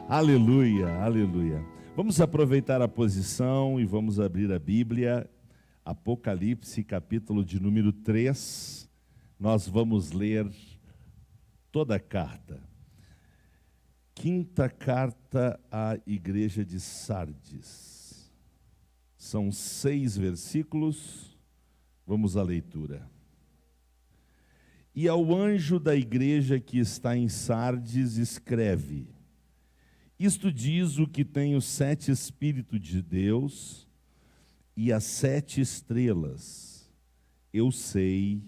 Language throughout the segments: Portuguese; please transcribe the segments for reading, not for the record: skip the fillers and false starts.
Aleluia, aleluia. Vamos aproveitar a posição e vamos abrir a Bíblia, Apocalipse, capítulo de número 3. Nós vamos ler toda a carta. Quinta carta à igreja de Sardes. São 6 versículos. Vamos à leitura. E ao anjo da igreja que está em Sardes escreve: isto diz o que tem os 7 Espíritos de Deus e as 7 estrelas. Eu sei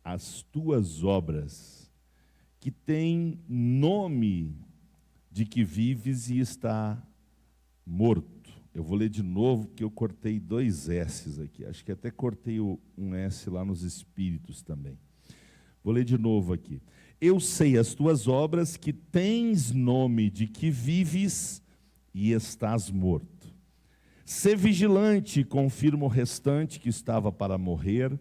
as tuas obras, que tem nome de que vives e está morto. Eu vou ler de novo, porque eu cortei 2 S's aqui. Acho que até cortei um S lá nos Espíritos também. Vou ler de novo aqui. Eu sei as tuas obras, que tens nome de que vives e estás morto. Sê vigilante e confirma o restante que estava para morrer,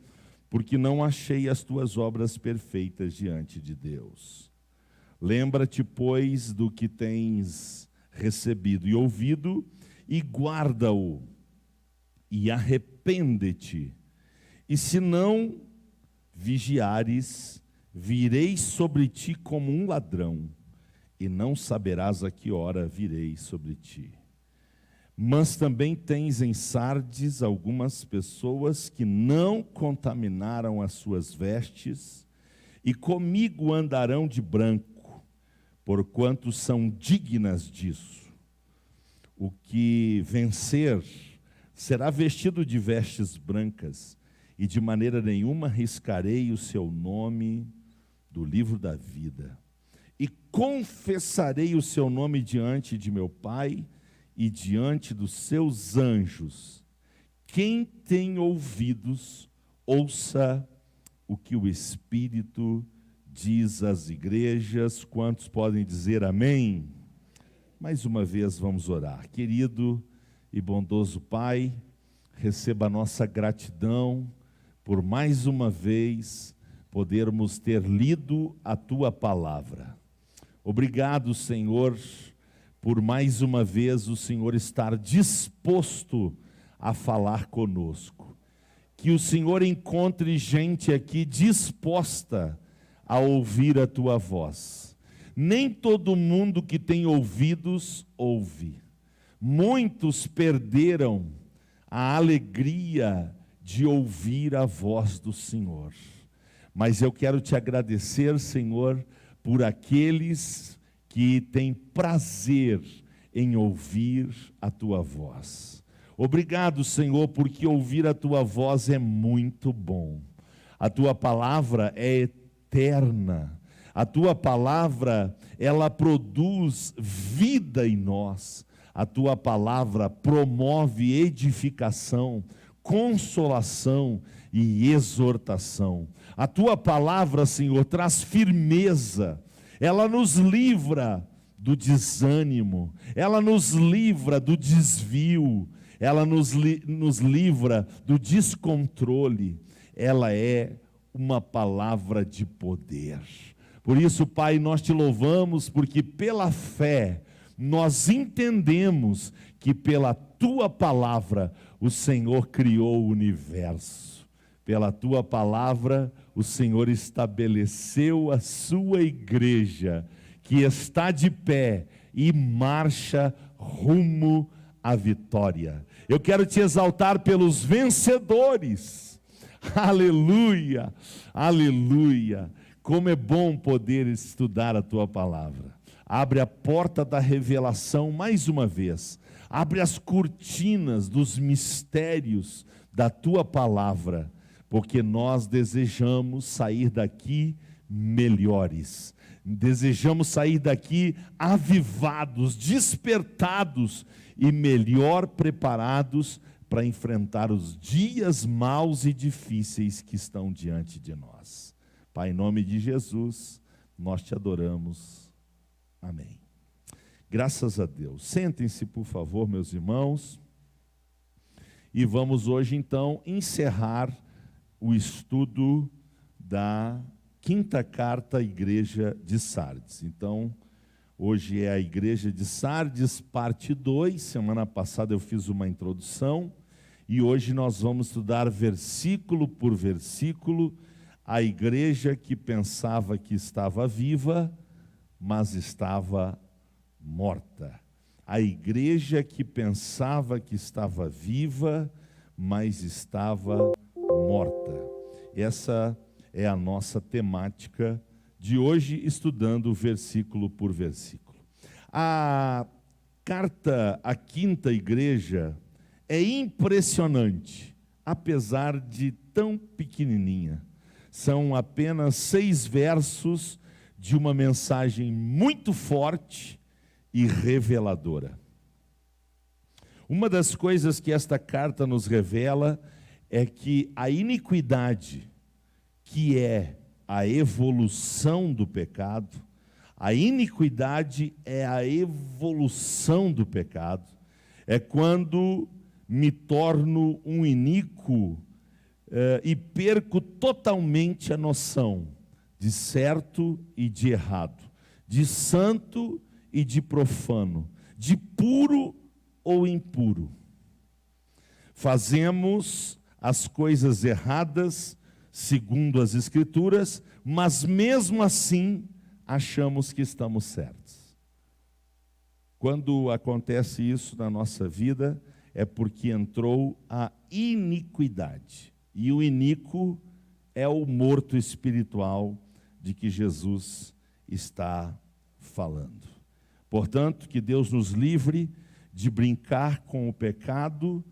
porque não achei as tuas obras perfeitas diante de Deus. Lembra-te, pois, do que tens recebido e ouvido, e guarda-o, e arrepende-te. E se não vigiares, virei sobre ti como um ladrão, e não saberás a que hora virei sobre ti. Mas também tens em Sardes algumas pessoas que não contaminaram as suas vestes, e comigo andarão de branco, porquanto são dignas disso. O que vencer será vestido de vestes brancas, e de maneira nenhuma riscarei o seu nome do livro da vida. E confessarei o seu nome diante de meu Pai e diante dos seus anjos. Quem tem ouvidos, ouça o que o Espírito diz às igrejas. Quantos podem dizer amém? Mais uma vez vamos orar. Querido e bondoso Pai, receba a nossa gratidão por mais uma vez podermos ter lido a Tua Palavra. Obrigado, Senhor, por mais uma vez o Senhor estar disposto a falar conosco. Que o Senhor encontre gente aqui disposta a ouvir a Tua voz. Nem todo mundo que tem ouvidos ouve. Muitos perderam a alegria de ouvir a voz do Senhor. Mas eu quero te agradecer, Senhor, por aqueles que têm prazer em ouvir a Tua voz. Obrigado, Senhor, porque ouvir a Tua voz é muito bom. A Tua palavra é eterna. A Tua palavra, ela produz vida em nós. A Tua palavra promove edificação, consolação e exortação. A Tua palavra, Senhor, traz firmeza. Ela nos livra do desânimo. Ela nos livra do desvio. Ela nos livra do descontrole. Ela é uma palavra de poder. Por isso, Pai, nós te louvamos, porque pela fé nós entendemos que pela Tua palavra o Senhor criou o universo. Pela Tua palavra o Senhor estabeleceu a Sua igreja, que está de pé e marcha rumo à vitória. Eu quero te exaltar pelos vencedores. Aleluia, aleluia. Como é bom poder estudar a Tua palavra. Abre a porta da revelação mais uma vez. Abre as cortinas dos mistérios da Tua palavra, porque nós desejamos sair daqui melhores. Desejamos sair daqui avivados, despertados e melhor preparados para enfrentar os dias maus e difíceis que estão diante de nós. Pai, em nome de Jesus, nós te adoramos. Amém. Graças a Deus. Sentem-se, por favor, meus irmãos. E vamos hoje, então, encerrar o estudo da quinta carta à igreja de Sardes. Então, Hoje é a igreja de Sardes, parte 2. Semana passada eu fiz uma introdução e hoje nós vamos estudar versículo por versículo a igreja que pensava que estava viva, mas estava morta. A igreja que pensava que estava viva, mas estava morta. Essa é a nossa temática de hoje, estudando versículo por versículo. A carta à quinta igreja é impressionante, apesar de tão pequenininha. São apenas 6 versos de uma mensagem muito forte e reveladora. Uma das coisas que esta carta nos revela é que a iniquidade, que é a evolução do pecado, a iniquidade é a evolução do pecado, é quando me torno um iníquo e perco totalmente a noção de certo e de errado, de santo e de profano, de puro ou impuro. Fazemos as coisas erradas segundo as Escrituras, mas mesmo assim achamos que estamos certos. Quando acontece isso na nossa vida, é porque entrou a iniquidade. E o iníquo é o morto espiritual de que Jesus está falando. Portanto, que Deus nos livre de brincar com o pecado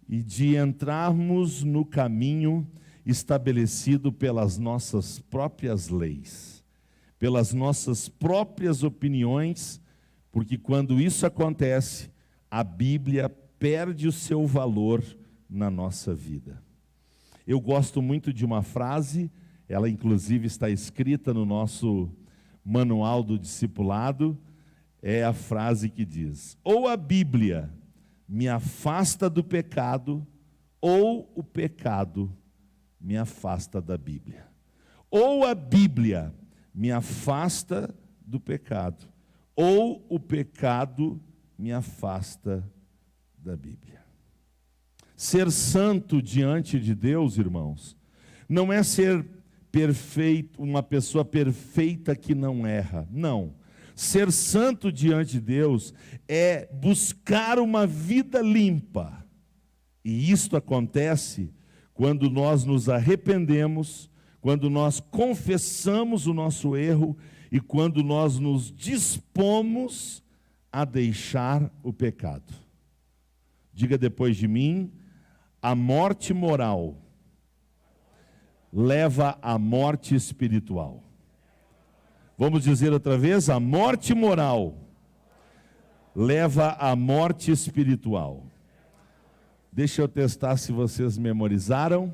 e de entrarmos no caminho estabelecido pelas nossas próprias leis, pelas nossas próprias opiniões, porque quando isso acontece, a Bíblia perde o seu valor na nossa vida. Eu gosto muito de uma frase, ela inclusive está escrita no nosso manual do discipulado, é a frase que diz: ou a Bíblia me afasta do pecado, ou o pecado me afasta da Bíblia. Ou a Bíblia me afasta do pecado, ou o pecado me afasta da Bíblia. Ser santo diante de Deus, irmãos, não é ser perfeito, uma pessoa perfeita que não erra. Não. Ser santo diante de Deus é buscar uma vida limpa. E isto acontece quando nós nos arrependemos, quando nós confessamos o nosso erro e quando nós nos dispomos a deixar o pecado. Diga depois de mim: a morte moral leva à morte espiritual. Vamos dizer outra vez: a morte moral leva à morte espiritual. Deixa eu testar se vocês memorizaram.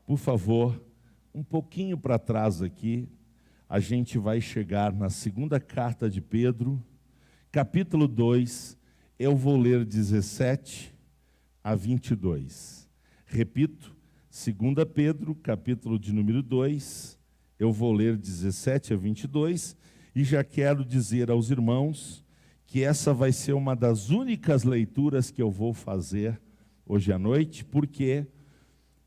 Por favor, um pouquinho para trás aqui, a gente vai chegar na segunda carta de Pedro, capítulo 2, eu vou ler 17 a 22. Repito, 2 Pedro, capítulo de número 2, eu vou ler 17 a 22, e já quero dizer aos irmãos que essa vai ser uma das únicas leituras que eu vou fazer hoje à noite, porque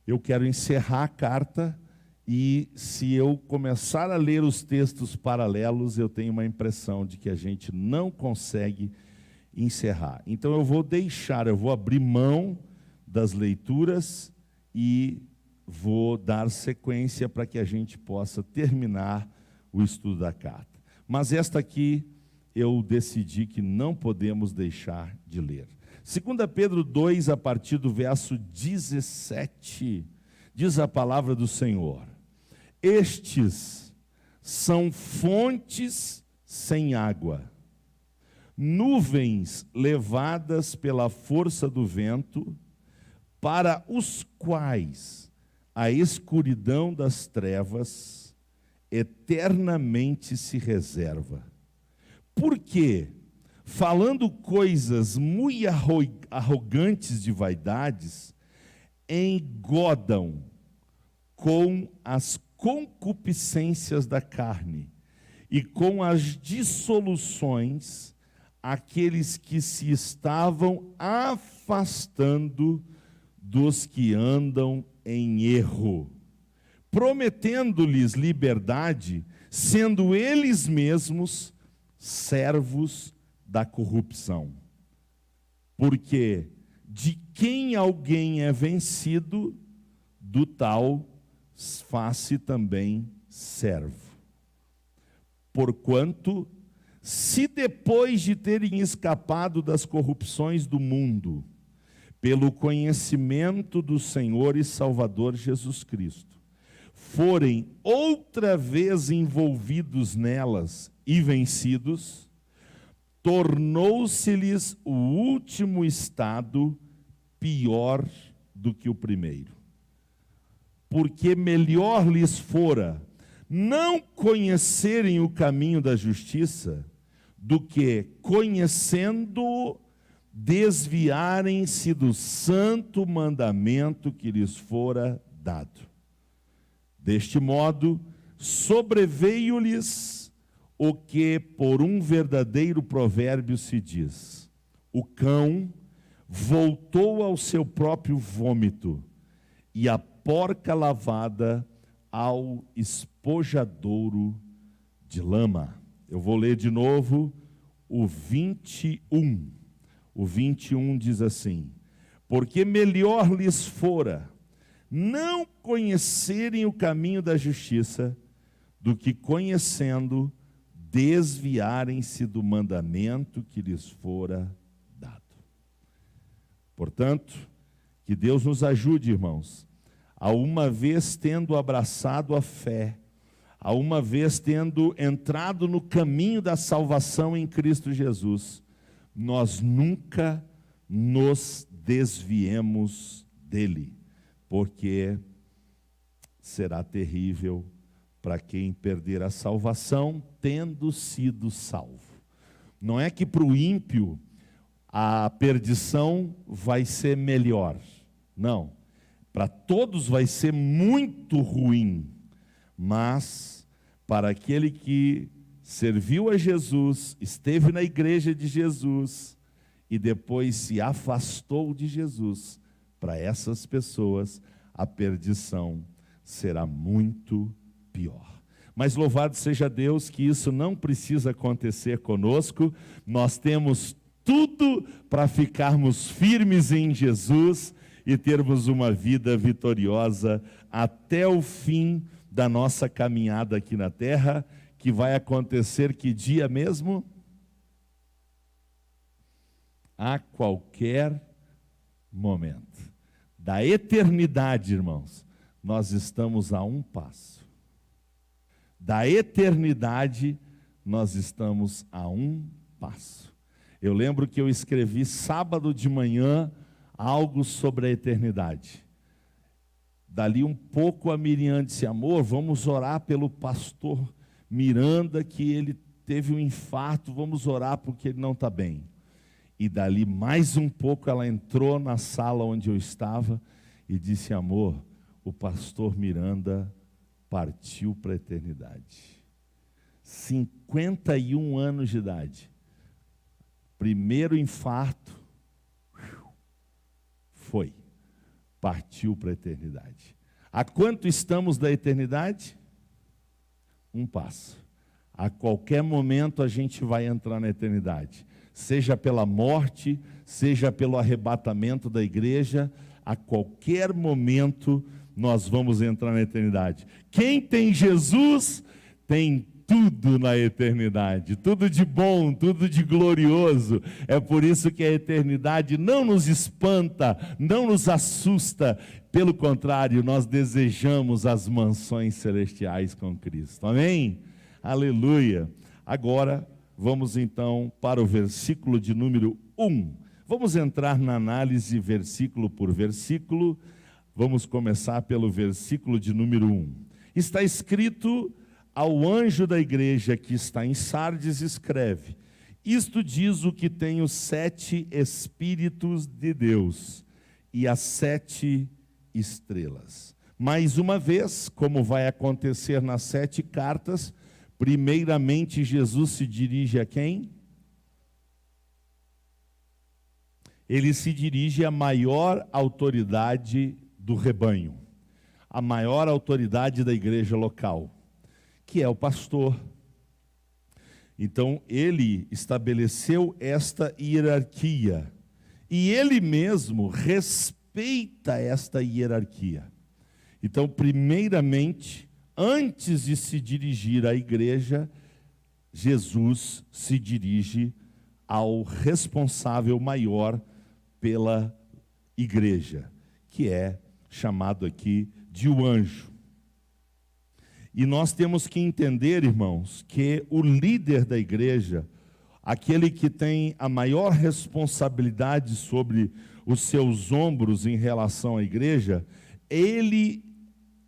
eu quero encerrar a carta e se eu começar a ler os textos paralelos, eu tenho uma impressão de que a gente não consegue encerrar. Então eu vou abrir mão das leituras e vou dar sequência para que a gente possa terminar o estudo da carta. Mas esta aqui eu decidi que não podemos deixar de ler. 2 Pedro 2, a partir do verso 17, diz a palavra do Senhor: estes são fontes sem água, nuvens levadas pela força do vento, para os quais a escuridão das trevas eternamente se reserva. Porque, falando coisas muito arrogantes de vaidades, engodam com as concupiscências da carne e com as dissoluções aqueles que se estavam afastando dos que andam em erro, prometendo-lhes liberdade, sendo eles mesmos servos da corrupção. Porque de quem alguém é vencido, do tal faz-se também servo. Porquanto, se depois de terem escapado das corrupções do mundo, pelo conhecimento do Senhor e Salvador Jesus Cristo, forem outra vez envolvidos nelas e vencidos, tornou-se-lhes o último estado pior do que o primeiro. Porque melhor lhes fora não conhecerem o caminho da justiça, do que, conhecendo, desviarem-se do santo mandamento que lhes fora dado. Deste modo, sobreveio-lhes o que por um verdadeiro provérbio se diz: o cão voltou ao seu próprio vômito, e a porca lavada ao espojadouro de lama. Eu vou ler de novo o 21. O 21 diz assim: porque melhor lhes fora não conhecerem o caminho da justiça, do que conhecendo, desviarem-se do mandamento que lhes fora dado. Portanto, que Deus nos ajude, irmãos, a uma vez tendo abraçado a fé, a uma vez tendo entrado no caminho da salvação em Cristo Jesus, nós nunca nos desviemos dele, porque será terrível para quem perder a salvação tendo sido salvo. Não é que para o ímpio a perdição vai ser melhor, não. Para todos vai ser muito ruim, mas para aquele que serviu a Jesus, esteve na igreja de Jesus e depois se afastou de Jesus, para essas pessoas a perdição será muito pior. Mas louvado seja Deus que isso não precisa acontecer conosco. Nós temos tudo para ficarmos firmes em Jesus e termos uma vida vitoriosa até o fim da nossa caminhada aqui na terra, que vai acontecer que dia mesmo? A qualquer momento. Da eternidade, irmãos, nós estamos a um passo. Da eternidade, nós estamos a um passo. Eu lembro que eu escrevi sábado de manhã algo sobre a eternidade. Dali um pouco a Miriam disse: amor, vamos orar pelo pastor Miranda, que ele teve um infarto, vamos orar porque ele não está bem. E dali mais um pouco ela entrou na sala onde eu estava e disse: amor, o pastor Miranda partiu para a eternidade. 51 anos de idade. Primeiro infarto, foi. Partiu para a eternidade. A quanto estamos da eternidade? Um passo. A qualquer momento a gente vai entrar na eternidade. Seja pela morte, seja pelo arrebatamento da igreja, a qualquer momento nós vamos entrar na eternidade. Quem tem Jesus tem tudo na eternidade, tudo de bom, tudo de glorioso. É por isso que a eternidade não nos espanta, não nos assusta. Pelo contrário, nós desejamos as mansões celestiais com Cristo. Amém? Aleluia. Agora, vamos então para o versículo de número 1. Vamos entrar na análise versículo por versículo. Vamos começar pelo versículo de número 1. Está escrito: ao anjo da igreja que está em Sardes escreve: isto diz o que tem os 7 Espíritos de Deus e as 7 estrelas. Mais uma vez, como vai acontecer nas 7 cartas, primeiramente Jesus se dirige a quem? Ele se dirige à maior autoridade do rebanho, a maior autoridade da igreja local, que é o pastor. Então, ele estabeleceu esta hierarquia, e ele mesmo respeita esta hierarquia. Então, primeiramente, antes de se dirigir à igreja, Jesus se dirige ao responsável maior pela igreja, que é chamado aqui de o anjo. E nós temos que entender, irmãos, que o líder da igreja, aquele que tem a maior responsabilidade sobre os seus ombros em relação à igreja, ele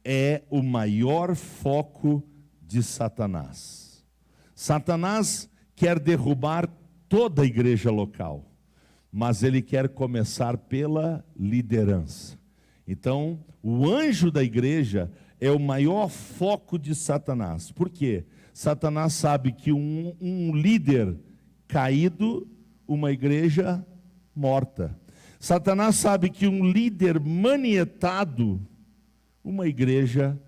é o maior foco de Satanás. Satanás quer derrubar toda a igreja local, mas ele quer começar pela liderança. Então, o anjo da igreja é o maior foco de Satanás. Por quê? Satanás sabe que um líder caído, uma igreja morta. Satanás sabe que um líder manietado, uma igreja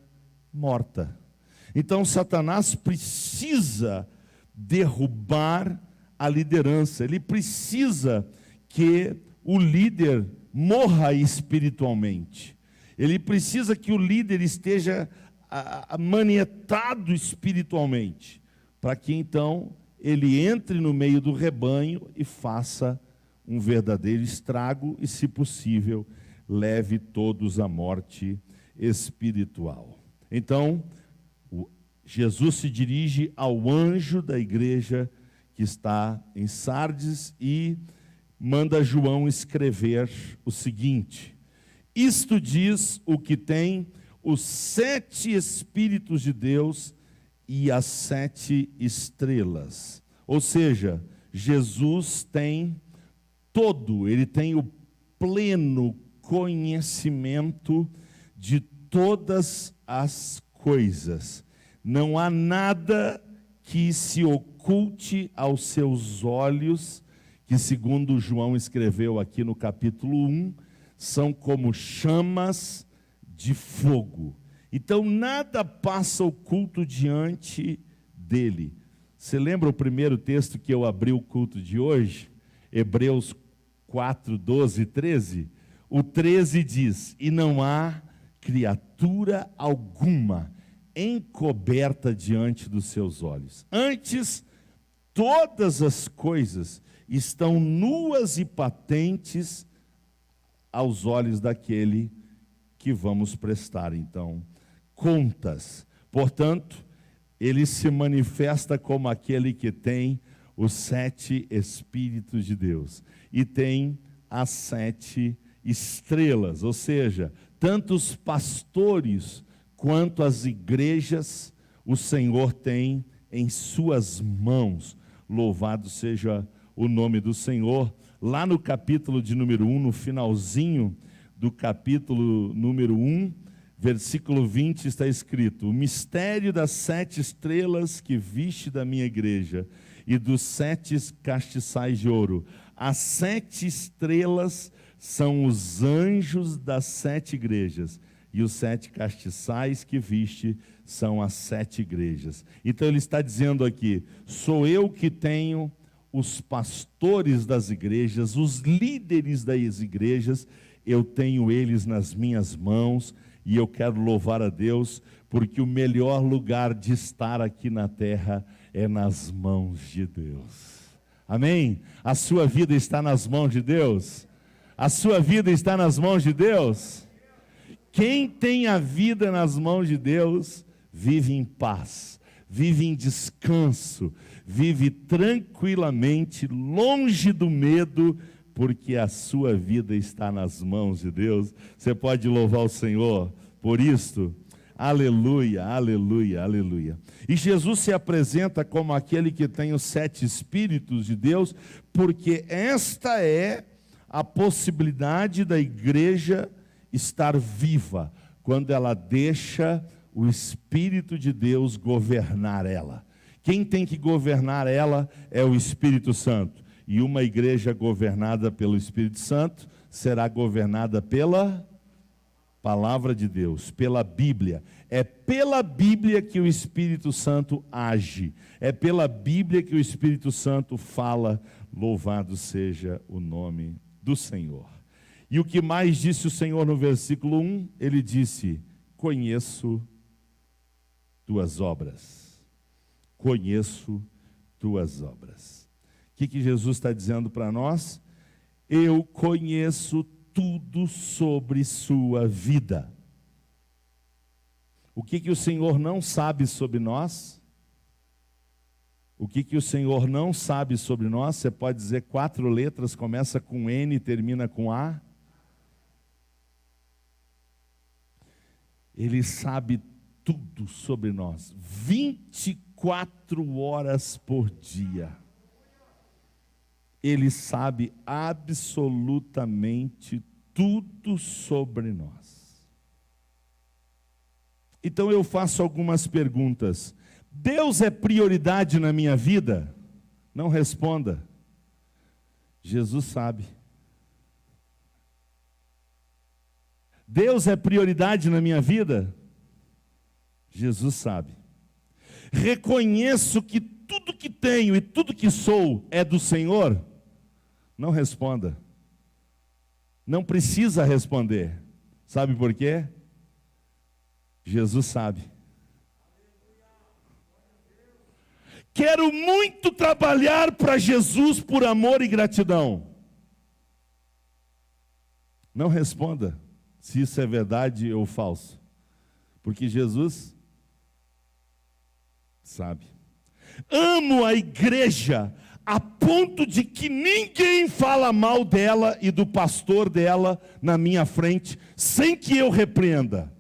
morta. Então Satanás precisa derrubar a liderança, ele precisa que o líder morra espiritualmente, ele precisa que o líder esteja manietado espiritualmente, para que então ele entre no meio do rebanho e faça um verdadeiro estrago e, se possível, leve todos à morte espiritual. Então, Jesus se dirige ao anjo da igreja que está em Sardes e manda João escrever o seguinte: isto diz o que tem os 7 Espíritos de Deus e as 7 estrelas. Ou seja, Jesus tem ele tem o pleno conhecimento de todas as coisas. Não há nada que se oculte aos seus olhos, que segundo João escreveu aqui no capítulo 1, são como chamas de fogo. Então nada passa oculto diante dele. Você lembra o primeiro texto que eu abri o culto de hoje? Hebreus 4, 12 e 13? O 13 diz: e não há criatura alguma encoberta diante dos seus olhos. Antes, todas as coisas estão nuas e patentes aos olhos daquele que vamos prestar, então, contas. Portanto, ele se manifesta como aquele que tem os 7 Espíritos de Deus e tem as 7 estrelas, ou seja, tanto os pastores quanto as igrejas, o Senhor tem em suas mãos. Louvado seja o nome do Senhor. Lá no capítulo de número 1, no finalzinho do capítulo número 1, versículo 20, está escrito: o mistério das 7 estrelas que viste da minha igreja e dos 7 castiçais de ouro. As 7 estrelas são os anjos das 7 igrejas, e os 7 castiçais que viste são as 7 igrejas. Então ele está dizendo aqui: sou eu que tenho os pastores das igrejas, os líderes das igrejas, eu tenho eles nas minhas mãos, e eu quero louvar a Deus, porque o melhor lugar de estar aqui na terra é nas mãos de Deus. Amém? A sua vida está nas mãos de Deus? A sua vida está nas mãos de Deus? Quem tem a vida nas mãos de Deus, vive em paz, vive em descanso, vive tranquilamente, longe do medo, porque a sua vida está nas mãos de Deus. Você pode louvar o Senhor por isto? Aleluia, aleluia, aleluia. E Jesus se apresenta como aquele que tem os 7 Espíritos de Deus, porque esta é a possibilidade da igreja estar viva, quando ela deixa o Espírito de Deus governar ela. Quem tem que governar ela é o Espírito Santo. E uma igreja governada pelo Espírito Santo será governada pela Palavra de Deus, pela Bíblia. É pela Bíblia que o Espírito Santo age. É pela Bíblia que o Espírito Santo fala. Louvado seja o nome do Senhor. E o que mais disse o Senhor no versículo 1? Ele disse: conheço tuas obras. Conheço tuas obras. O que Jesus está dizendo para nós? Eu conheço tudo sobre sua vida. O que o Senhor não sabe sobre nós? O que o Senhor não sabe sobre nós? Você pode dizer 4 letras, começa com N e termina com A. Ele sabe tudo sobre nós, 24 horas por dia. Ele sabe absolutamente tudo sobre nós. Então eu faço algumas perguntas. Deus é prioridade na minha vida? Não responda. Jesus sabe. Deus é prioridade na minha vida? Jesus sabe. Reconheço que tudo que tenho e tudo que sou é do Senhor? Não responda. Não precisa responder. Sabe por quê? Jesus sabe. Quero muito trabalhar para Jesus por amor e gratidão. Não responda se isso é verdade ou falso, porque Jesus sabe. Amo a igreja a ponto de que ninguém fala mal dela e do pastor dela na minha frente, sem que eu repreenda.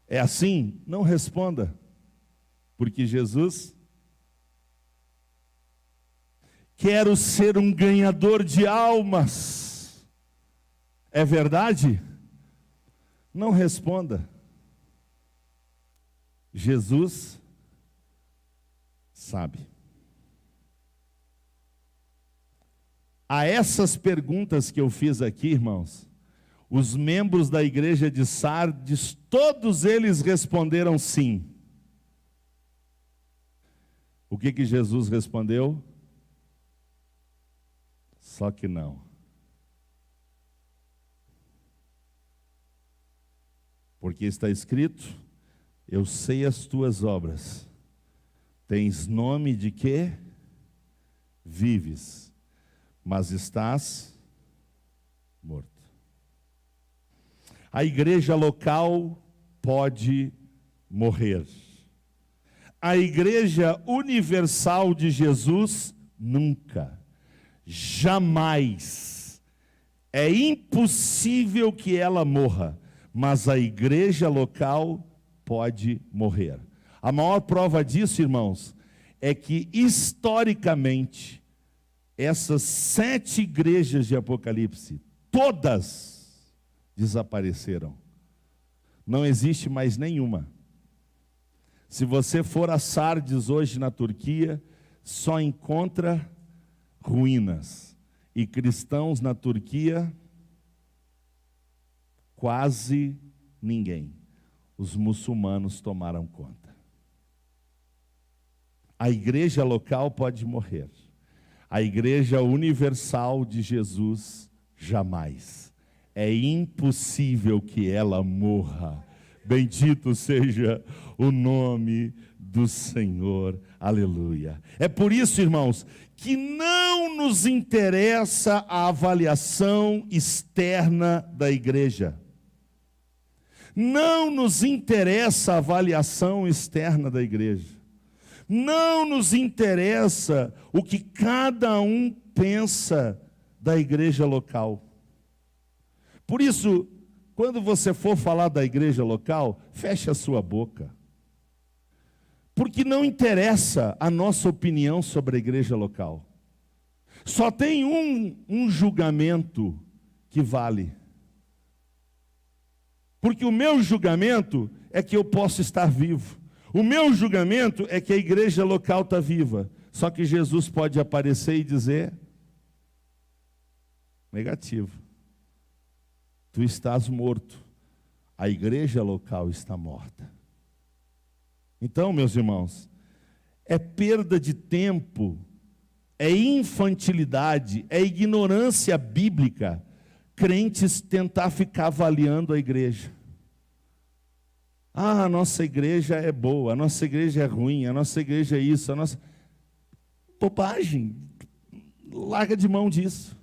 É assim? Não responda, porque Jesus... Quero ser um ganhador de almas. É verdade? Não responda. Jesus sabe. A essas perguntas que eu fiz aqui, irmãos, os membros da igreja de Sardes, todos eles responderam sim. O que Jesus respondeu? Só que não. Porque está escrito: eu sei as tuas obras. Tens nome de quê? Vives, mas estás morto. A igreja local pode morrer. A igreja universal de Jesus, nunca. Jamais. É impossível que ela morra, mas a igreja local pode morrer. A maior prova disso, irmãos, é que historicamente essas 7 igrejas de Apocalipse, todas desapareceram. Não existe mais nenhuma. Se você for a Sardes hoje na Turquia, só encontra ruínas. E cristãos na Turquia, quase ninguém. Os muçulmanos tomaram conta. A igreja local pode morrer. A igreja universal de Jesus, jamais. É impossível que ela morra. Bendito seja o nome do Senhor. Aleluia. É por isso, irmãos, que não nos interessa a avaliação externa da igreja. Não nos interessa a avaliação externa da igreja. Não nos interessa o que cada um pensa da igreja local. Por isso, quando você for falar da igreja local, feche a sua boca. Porque não interessa a nossa opinião sobre a igreja local. Só tem um julgamento que vale. Porque o meu julgamento é que eu posso estar vivo. O meu julgamento é que a igreja local está viva. Só que Jesus pode aparecer e dizer: negativo. Tu estás morto. A igreja local está morta. Então, meus irmãos, é perda de tempo, é infantilidade, é ignorância bíblica crentes tentar ficar avaliando a igreja. Ah, a nossa igreja é boa, a nossa igreja é ruim, a nossa igreja é isso, a nossa... Bobagem, larga de mão disso.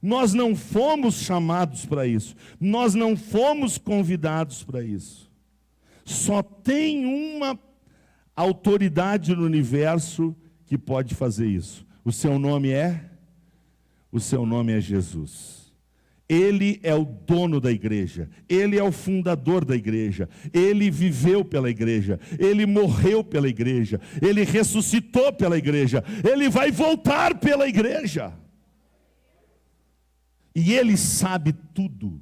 Nós não fomos chamados para isso, nós não fomos convidados para isso. Só tem uma autoridade no universo que pode fazer isso. O seu nome é? O seu nome é Jesus. Ele é o dono da igreja, Ele é o fundador da igreja, Ele viveu pela igreja, Ele morreu pela igreja, Ele ressuscitou pela igreja, Ele vai voltar pela igreja. E Ele sabe tudo,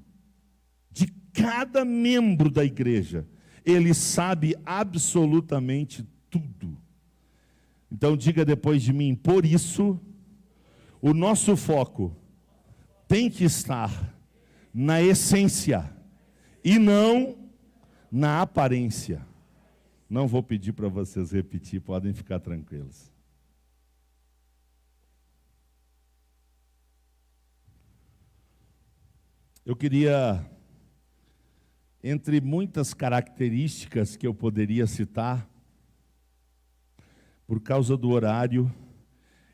de cada membro da igreja, Ele sabe absolutamente tudo. Então diga depois de mim: por isso, o nosso foco tem que estar na essência e não na aparência. Não vou pedir para vocês repetir, podem ficar tranquilos. Eu queria, entre muitas características que eu poderia citar, por causa do horário,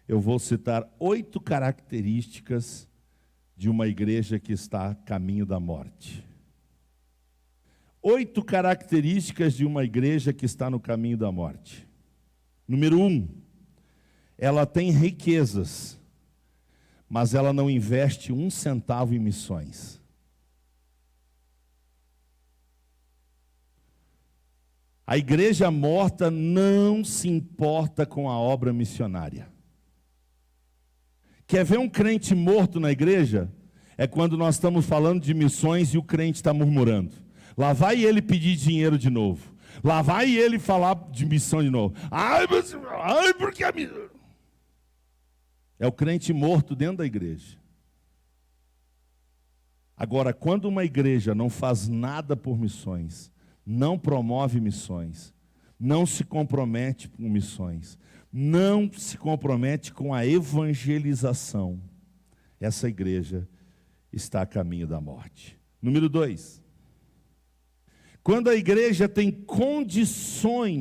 eu vou citar 8 características de uma igreja que está a caminho da morte. 8 características de uma igreja que está no caminho da morte. Número 1, ela tem riquezas, mas ela não investe 1 centavo em missões. A igreja morta não se importa com a obra missionária. Quer ver um crente morto na igreja? É quando nós estamos falando de missões e o crente está murmurando. Lá vai ele pedir dinheiro de novo. Lá vai ele falar de missão de novo. Ai, porque a missão... É o crente morto dentro da igreja. Agora, quando uma igreja não faz nada por missões, não promove missões, não se compromete com missões, não se compromete com a evangelização, essa igreja está a caminho da morte. Número 2, quando a igreja tem condições,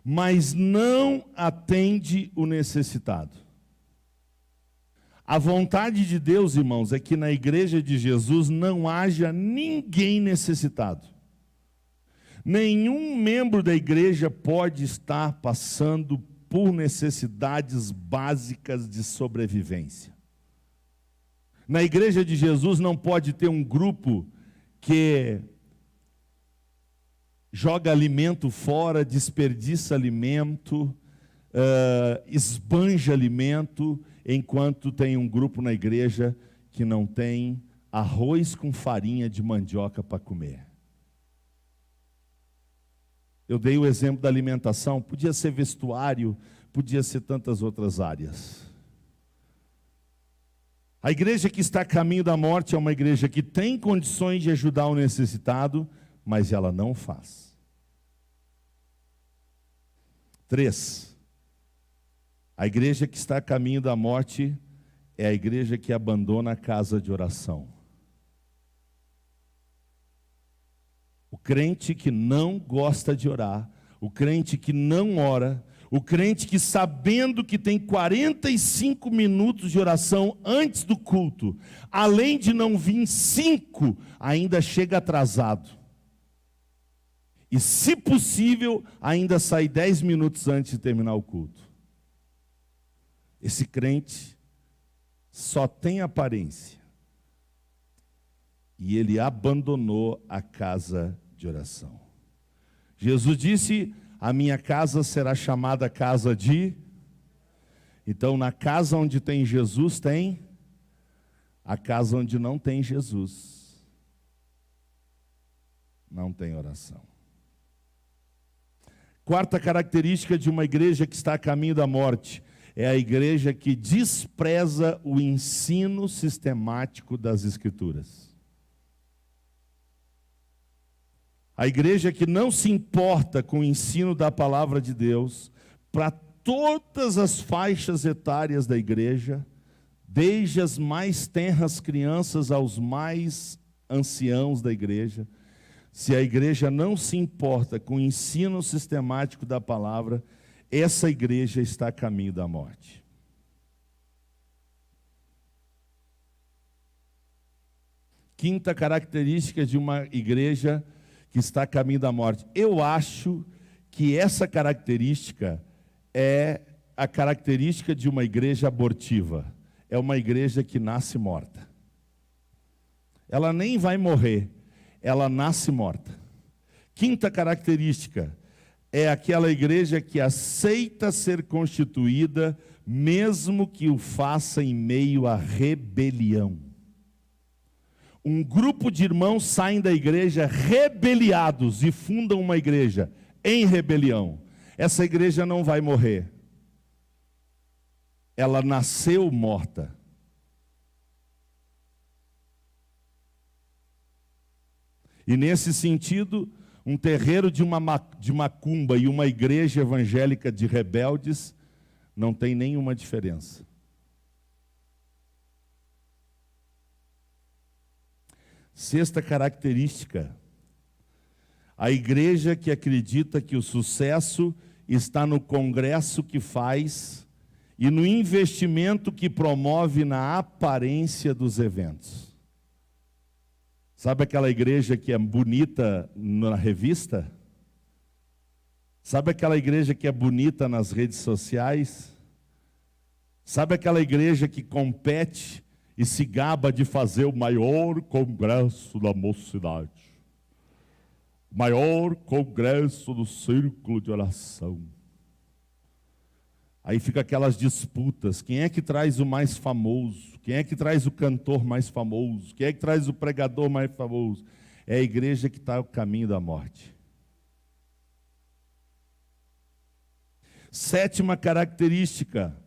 mas não atende o necessitado. A vontade de Deus, irmãos, é que na igreja de Jesus não haja ninguém necessitado. Nenhum membro da igreja pode estar passando por necessidades básicas de sobrevivência. Na igreja de Jesus não pode ter um grupo que joga alimento fora, desperdiça alimento, esbanja alimento, enquanto tem um grupo na igreja que não tem arroz com farinha de mandioca para comer. Eu dei o exemplo da alimentação, podia ser vestuário, podia ser tantas outras áreas. A igreja que está a caminho da morte é uma igreja que tem condições de ajudar o necessitado, mas ela não faz. 3, a igreja que está a caminho da morte é a igreja que abandona a casa de oração. O crente que não gosta de orar, o crente que não ora, o crente que, sabendo que tem 45 minutos de oração antes do culto, além de não vir 5, ainda chega atrasado. E, se possível, ainda sai 10 minutos antes de terminar o culto. Esse crente só tem aparência. E ele abandonou a casa de oração. Jesus disse: a minha casa será chamada casa de... Então, na casa onde tem Jesus, tem a casa onde não tem Jesus. não tem oração. Quarta característica de uma igreja que está a caminho da morte é a igreja que despreza o ensino sistemático das Escrituras. A igreja que não se importa com o ensino da palavra de Deus para todas as faixas etárias da igreja, desde as mais tenras crianças aos mais anciãos da igreja. Se a igreja não se importa com o ensino sistemático da palavra, essa igreja está a caminho da morte. Quinta característica de uma igreja que está a caminho da morte. Eu acho que essa característica é a característica de uma igreja abortiva. É uma igreja que nasce morta. Ela nem vai morrer, ela nasce morta. Quinta característica é aquela igreja que aceita ser constituída, mesmo que o faça em meio à rebelião. Um grupo de irmãos saem da igreja rebeliados e fundam uma igreja em rebelião. Essa igreja não vai morrer. Ela nasceu morta. E nesse sentido, um terreiro de macumba e uma igreja evangélica de rebeldes não tem nenhuma diferença. Sexta característica: a igreja que acredita que o sucesso está no congresso que faz e no investimento que promove na aparência dos eventos. Sabe aquela igreja que é bonita na revista? Sabe aquela igreja que é bonita nas redes sociais? Sabe aquela igreja que compete e se gaba de fazer o maior congresso da mocidade? O maior congresso do círculo de oração. Aí fica aquelas disputas, quem é que traz o mais famoso? Quem é que traz o cantor mais famoso? Quem é que traz o pregador mais famoso? É a igreja que está ao caminho da morte. Sétima característica: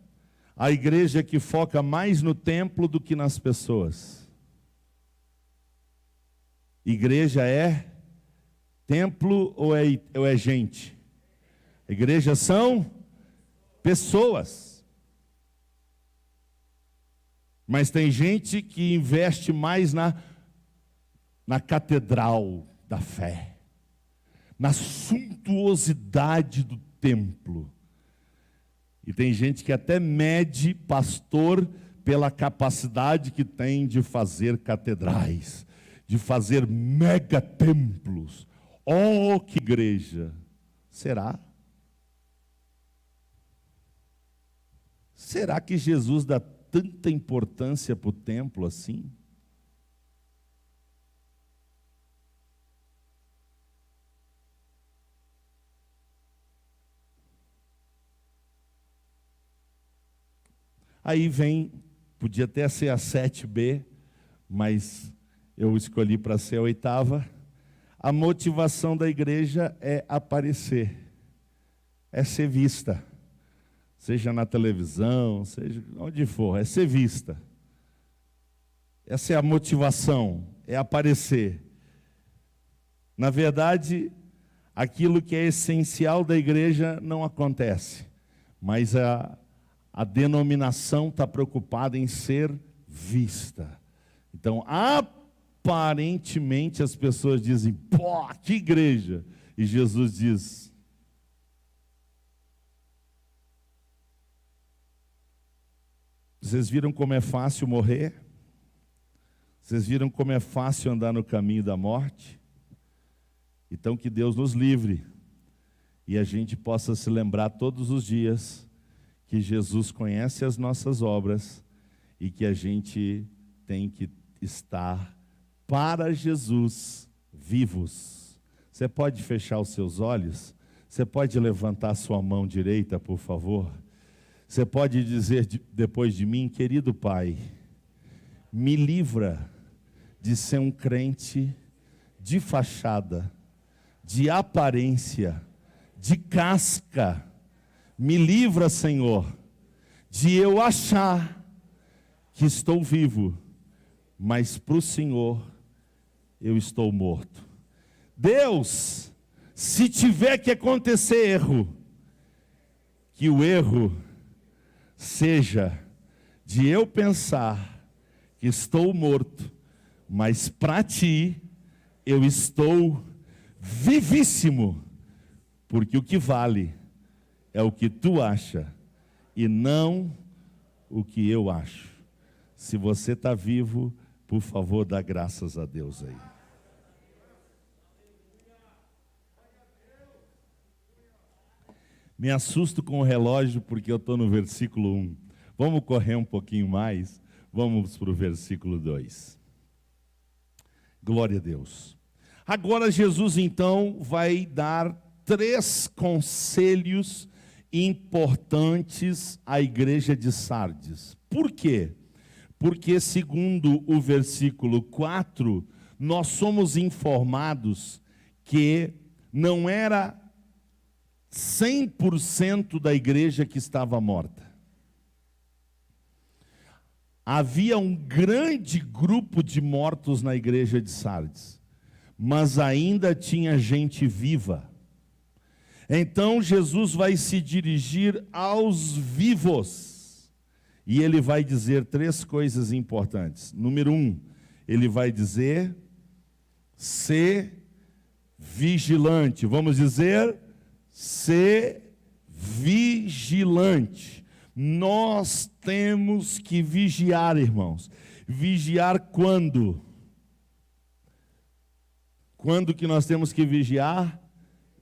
a igreja que foca mais no templo do que nas pessoas. Igreja é templo ou é gente? Igreja são pessoas. Mas tem gente que investe mais na catedral da fé, na suntuosidade do templo. E tem gente que até mede pastor pela capacidade que tem de fazer catedrais, de fazer megatemplos. Oh, que igreja! Será? Será que Jesus dá tanta importância para o templo assim? Aí vem, podia até ser a 7B, mas eu escolhi para ser a 8ª. A motivação da igreja é aparecer, é ser vista. Seja na televisão, seja onde for, é ser vista. Essa é a motivação, é aparecer. Na verdade, aquilo que é essencial da igreja não acontece, mas a denominação está preocupada em ser vista. Então, aparentemente as pessoas dizem, pô, que igreja! E Jesus diz, vocês viram como é fácil morrer? Vocês viram como é fácil andar no caminho da morte? Então que Deus nos livre e a gente possa se lembrar todos os dias que Jesus conhece as nossas obras e que a gente tem que estar para Jesus vivos. Você pode fechar os seus olhos? Você pode levantar a sua mão direita, por favor? Você pode dizer depois de mim, querido Pai, me livra de ser um crente de fachada, de aparência, de casca. Me livra, Senhor, de eu achar que estou vivo, mas para o Senhor eu estou morto. Deus, se tiver que acontecer erro, que o erro seja de eu pensar que estou morto, mas para Ti eu estou vivíssimo, porque o que vale é o que Tu acha e não o que eu acho. Se você está vivo, por favor, dá graças a Deus aí. Me assusto com o relógio porque eu estou no versículo 1. Vamos correr um pouquinho mais. Vamos para o versículo 2. Glória a Deus. Agora Jesus então vai dar 3 conselhos importantes à igreja de Sardes. Por quê? Porque segundo o versículo 4, nós somos informados que não era 100% da igreja que estava morta. Havia um grande grupo de mortos na igreja de Sardes, mas ainda tinha gente viva. Então Jesus vai se dirigir aos vivos, e ele vai dizer 3 coisas importantes. Número 1, ele vai dizer: ser vigilante. Vamos dizer: ser vigilante. Nós temos que vigiar, irmãos. Vigiar quando? Quando que nós temos que vigiar?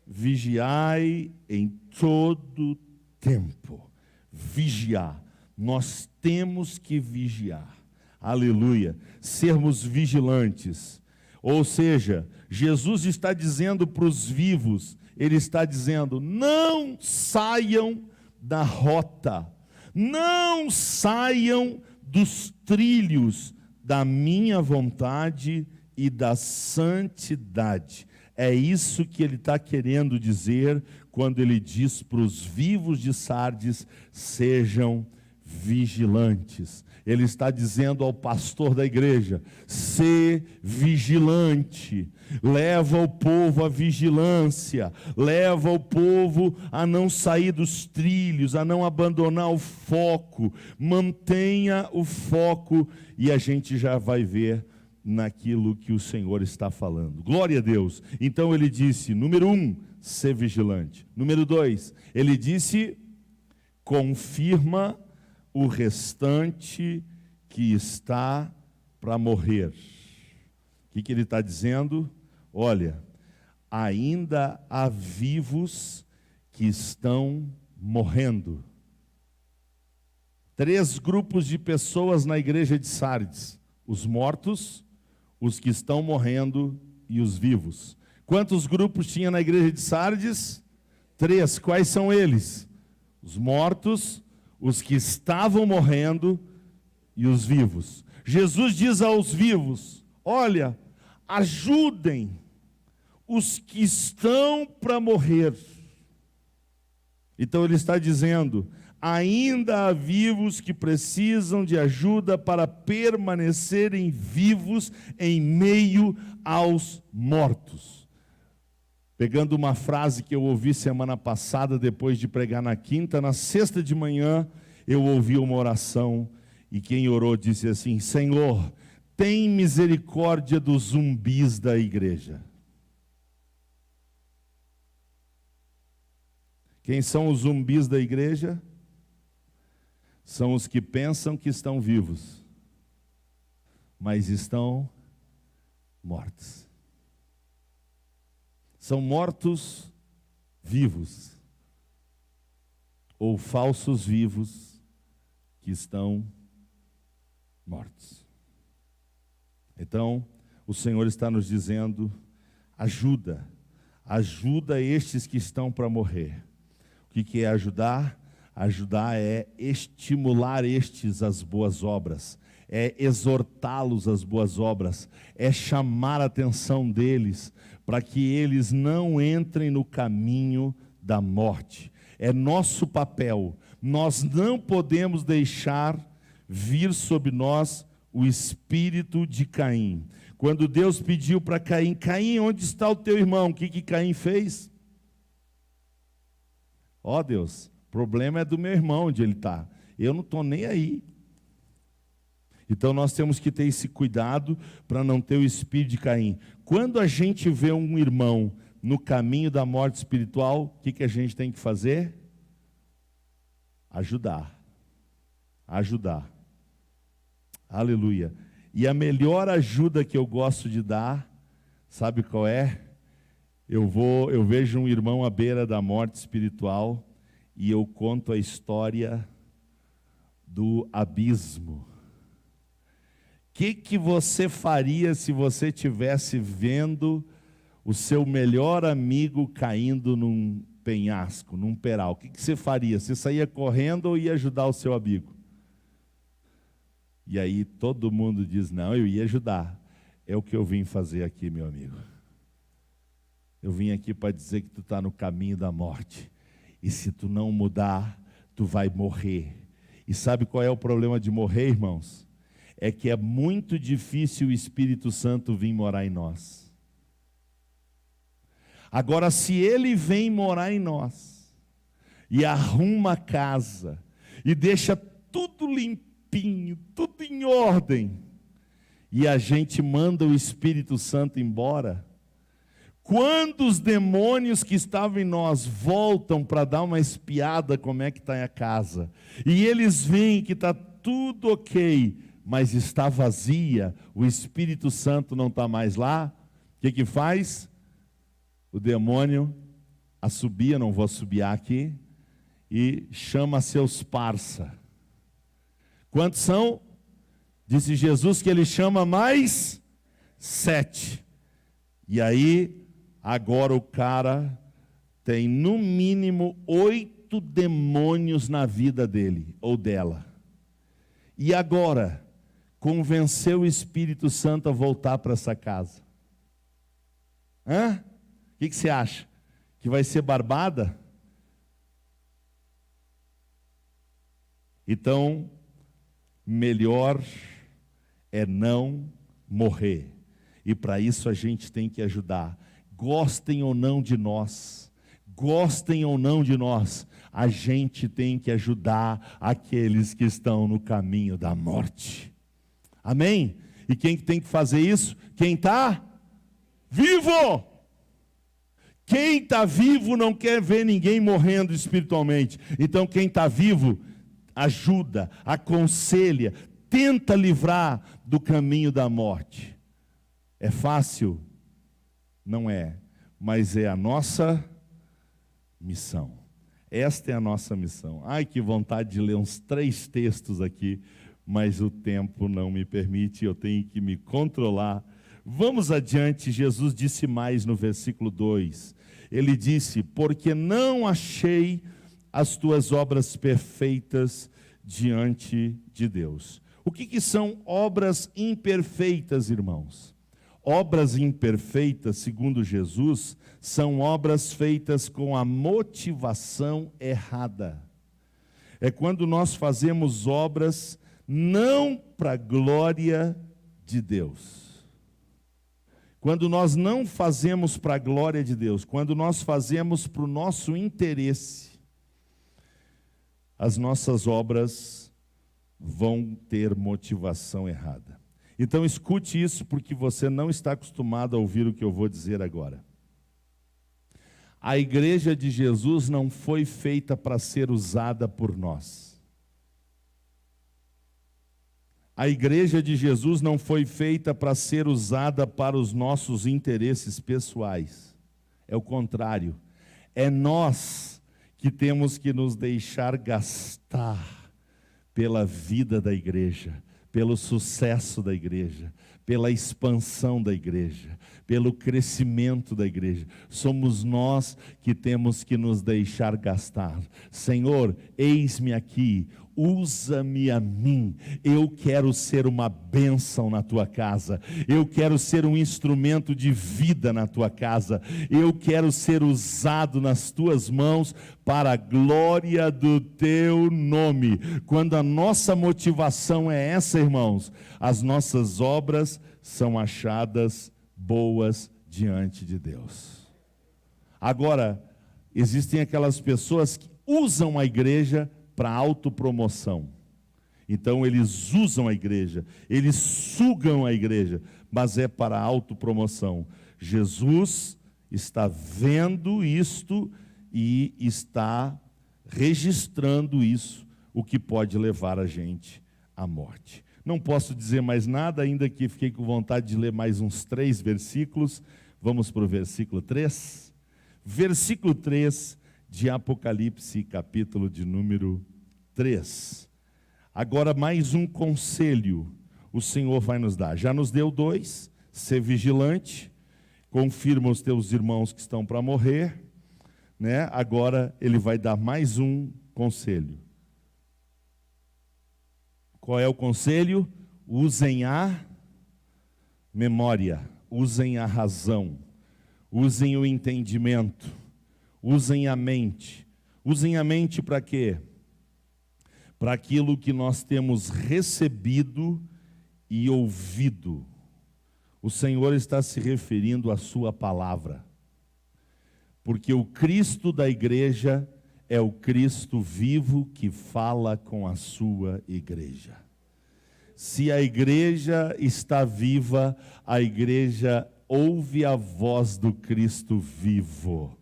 Vigiai em todo tempo. Vigiar. Nós temos que vigiar. Aleluia. Sermos vigilantes. Ou seja, Jesus está dizendo para os vivos, Ele está dizendo: não saiam da rota, não saiam dos trilhos da minha vontade e da santidade. É isso que ele está querendo dizer quando ele diz para os vivos de Sardes: sejam vigilantes. Ele está dizendo ao pastor da igreja: sê vigilante, leva o povo à vigilância, leva o povo a não sair dos trilhos, a não abandonar o foco, mantenha o foco, e a gente já vai ver naquilo que o Senhor está falando. Glória a Deus. Então ele disse, número 1, ser vigilante. Número 2, ele disse: confirma o restante que está para morrer. O que ele está dizendo? Olha, ainda há vivos que estão morrendo. 3 grupos de pessoas na igreja de Sardes: os mortos, os que estão morrendo e os vivos. Quantos grupos tinha na igreja de Sardes? 3. Quais são eles? Os mortos, os que estavam morrendo e os vivos. Jesus diz aos vivos: olha, ajudem os que estão para morrer. Então ele está dizendo: ainda há vivos que precisam de ajuda para permanecerem vivos em meio aos mortos. Pegando uma frase que eu ouvi semana passada, depois de pregar na quinta, na sexta de manhã, eu ouvi uma oração, e quem orou disse assim: Senhor, tem misericórdia dos zumbis da igreja. Quem são os zumbis da igreja? São os que pensam que estão vivos, mas estão mortos. São mortos vivos, ou falsos vivos que estão mortos. Então, o Senhor está nos dizendo: ajuda estes que estão para morrer. O que é ajudar? Ajudar é estimular estes às boas obras, é exortá-los às boas obras, é chamar a atenção deles para que eles não entrem no caminho da morte. É nosso papel. Nós não podemos deixar vir sobre nós o espírito de Caim. Quando Deus pediu para Caim: Caim, onde está o teu irmão? O que Caim fez? Ó Deus, o problema é do meu irmão onde ele está. Eu não estou nem aí. Então nós temos que ter esse cuidado para não ter o espírito de Caim. Quando a gente vê um irmão no caminho da morte espiritual, o que a gente tem que fazer? Ajudar. Ajudar. Aleluia. E a melhor ajuda que eu gosto de dar, sabe qual é? Eu vejo um irmão à beira da morte espiritual e eu conto a história do abismo. O que você faria se você estivesse vendo o seu melhor amigo caindo num penhasco, num peral? O que você faria? Você saía correndo ou ia ajudar o seu amigo? E aí todo mundo diz: não, eu ia ajudar. É o que eu vim fazer aqui, meu amigo. Eu vim aqui para dizer que tu está no caminho da morte. E se tu não mudar, tu vai morrer. E sabe qual é o problema de morrer, irmãos? É que é muito difícil o Espírito Santo vir morar em nós. Agora, se ele vem morar em nós, e arruma a casa, e deixa tudo limpinho, tudo em ordem, e a gente manda o Espírito Santo embora, quando os demônios que estavam em nós voltam para dar uma espiada como é que está a casa, e eles veem que está tudo ok, mas está vazia, o Espírito Santo não está mais lá, o que faz? O demônio assobia, não vou assobiar aqui, e chama seus parça. Quantos são? Disse Jesus que ele chama mais 7. E aí, agora o cara tem no mínimo 8 demônios na vida dele ou dela. E agora, convencer o Espírito Santo a voltar para essa casa. Hã? O que você acha? Que vai ser barbada? Então, melhor é não morrer. E para isso a gente tem que ajudar. Gostem ou não de nós, a gente tem que ajudar aqueles que estão no caminho da morte. Amém? E quem tem que fazer isso? Quem está vivo. Quem está vivo não quer ver ninguém morrendo espiritualmente. Então quem está vivo, ajuda, aconselha, tenta livrar do caminho da morte. É fácil? Não é, mas é a nossa missão. Esta é a nossa missão. Ai, que vontade de ler uns 3 textos aqui, mas o tempo não me permite, eu tenho que me controlar. Vamos adiante. Jesus disse mais no versículo 2. Ele disse: porque não achei as tuas obras perfeitas diante de Deus. O que são obras imperfeitas, irmãos? Obras imperfeitas, segundo Jesus, são obras feitas com a motivação errada. É quando nós fazemos obras não para a glória de Deus. Quando nós não fazemos para a glória de Deus, quando nós fazemos para o nosso interesse, as nossas obras vão ter motivação errada. Então escute isso, porque você não está acostumado a ouvir o que eu vou dizer agora. A igreja de Jesus não foi feita para ser usada por nós. A igreja de Jesus não foi feita para ser usada para os nossos interesses pessoais. É o contrário. É nós que temos que nos deixar gastar pela vida da igreja, pelo sucesso da igreja, pela expansão da igreja, pelo crescimento da igreja. Somos nós que temos que nos deixar gastar. Senhor, eis-me aqui, usa-me a mim. Eu quero ser uma bênção na tua casa. Eu quero ser um instrumento de vida na tua casa. Eu quero ser usado nas tuas mãos para a glória do teu nome. Quando a nossa motivação é essa, irmãos, as nossas obras são achadas boas diante de Deus. Agora, existem aquelas pessoas que usam a igreja para autopromoção. Então eles usam a igreja, eles sugam a igreja, mas é para autopromoção. Jesus está vendo isto e está registrando isso, o que pode levar a gente à morte. Não posso dizer mais nada, ainda que fiquei com vontade de ler mais uns 3 versículos. Vamos para o versículo 3. Versículo 3 de Apocalipse, capítulo de número 3. Agora mais um conselho o Senhor vai nos dar. Já nos deu 2, ser vigilante, confirma os teus irmãos que estão para morrer, né? Agora ele vai dar mais um conselho. Qual é o conselho? Usem a memória, usem a razão, usem o entendimento, usem a mente. Usem a mente para quê? Para aquilo que nós temos recebido e ouvido. O Senhor está se referindo à sua palavra. Porque o Cristo da igreja é o Cristo vivo que fala com a sua igreja. Se a igreja está viva, a igreja ouve a voz do Cristo vivo.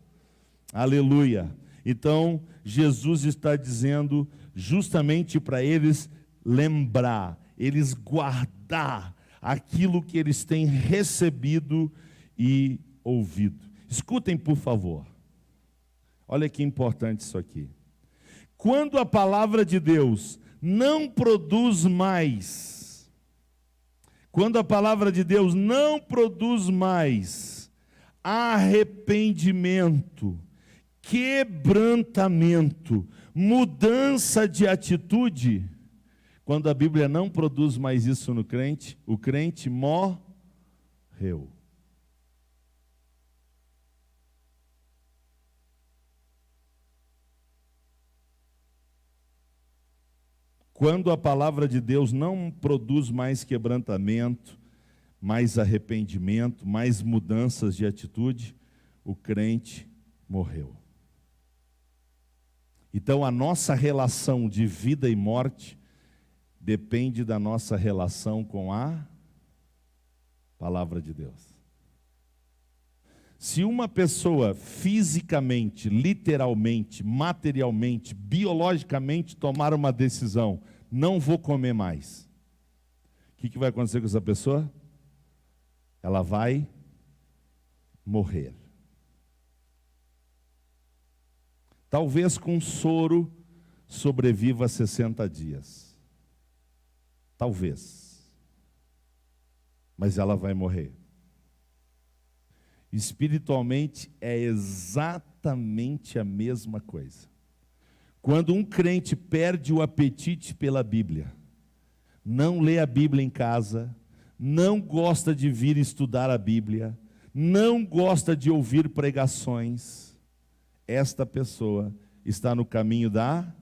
Aleluia! Então, Jesus está dizendo justamente para eles lembrar, eles guardar aquilo que eles têm recebido e ouvido. Escutem, por favor. Olha que importante isso aqui. Quando a palavra de Deus não produz mais, quando a palavra de Deus não produz mais arrependimento, quebrantamento, mudança de atitude, quando a Bíblia não produz mais isso no crente, o crente morreu. Quando a palavra de Deus não produz mais quebrantamento, mais arrependimento, mais mudanças de atitude, o crente morreu. Então a nossa relação de vida e morte depende da nossa relação com a palavra de Deus. Se uma pessoa fisicamente, literalmente, materialmente, biologicamente tomar uma decisão, não vou comer mais, o que vai acontecer com essa pessoa? Ela vai morrer. Talvez com soro sobreviva 60 dias. Talvez. Mas ela vai morrer. Espiritualmente é exatamente a mesma coisa. Quando um crente perde o apetite pela Bíblia, não lê a Bíblia em casa, não gosta de vir estudar a Bíblia, não gosta de ouvir pregações, esta pessoa está no caminho da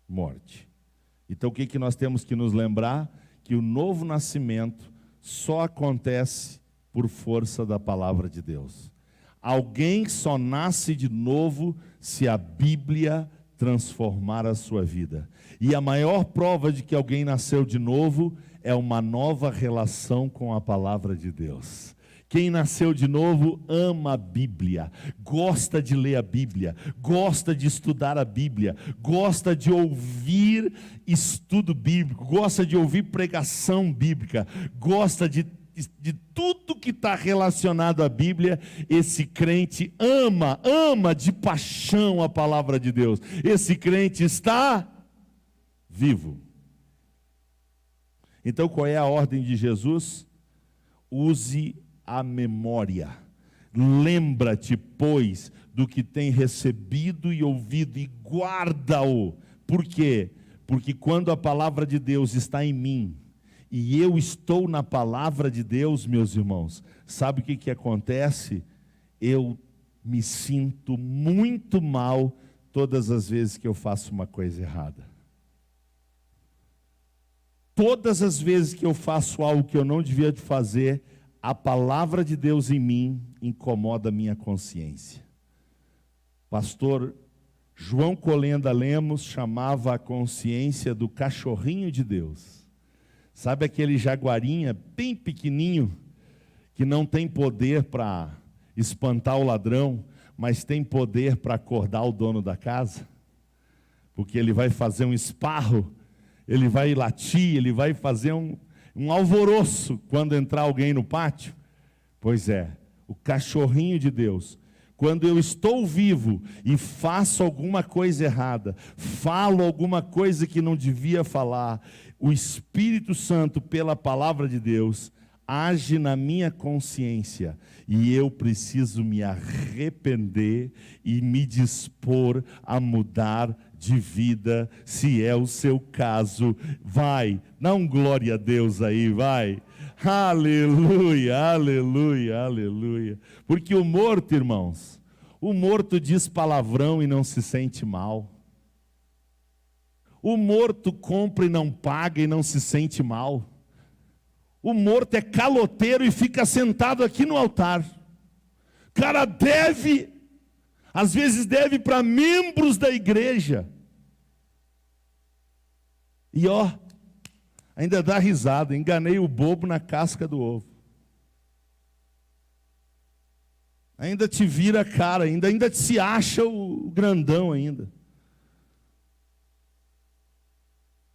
morte. Então o que nós temos que nos lembrar? Que o novo nascimento só acontece por força da palavra de Deus. Alguém só nasce de novo se a Bíblia transformar a sua vida. E a maior prova de que alguém nasceu de novo é uma nova relação com a palavra de Deus. Quem nasceu de novo ama a Bíblia, gosta de ler a Bíblia, gosta de estudar a Bíblia, gosta de ouvir estudo bíblico, gosta de ouvir pregação bíblica, gosta de tudo que está relacionado à Bíblia. Esse crente ama de paixão a palavra de Deus. Esse crente está vivo. Então qual é a ordem de Jesus? use a memória. Lembra-te, pois, do que tem recebido e ouvido, e guarda-o. Por quê? Porque quando a palavra de Deus está em mim, e eu estou na palavra de Deus, meus irmãos, sabe o que acontece? Eu me sinto muito mal todas as vezes que eu faço uma coisa errada. Todas as vezes que eu faço algo que eu não devia de fazer, a palavra de Deus em mim incomoda a minha consciência. Pastor João Colenda Lemos chamava a consciência do cachorrinho de Deus. Sabe aquele jaguarinha bem pequenininho, que não tem poder para espantar o ladrão, mas tem poder para acordar o dono da casa? Porque ele vai fazer um esparro, ele vai latir, ele vai fazer um alvoroço quando entrar alguém no pátio. Pois é, o cachorrinho de Deus. Quando eu estou vivo e faço alguma coisa errada, falo alguma coisa que não devia falar, o Espírito Santo, pela palavra de Deus, age na minha consciência, e eu preciso me arrepender e me dispor a mudar de vida, se é o seu caso. Vai, dá um glória a Deus aí, vai. Aleluia, aleluia, aleluia. Porque o morto, irmãos, o morto diz palavrão e não se sente mal. O morto compra e não paga e não se sente mal. O morto é caloteiro e fica sentado aqui no altar. O cara deve, às vezes deve para membros da igreja. E ainda dá risada, enganei o bobo na casca do ovo. Ainda te vira a cara, ainda te se acha o grandão ainda.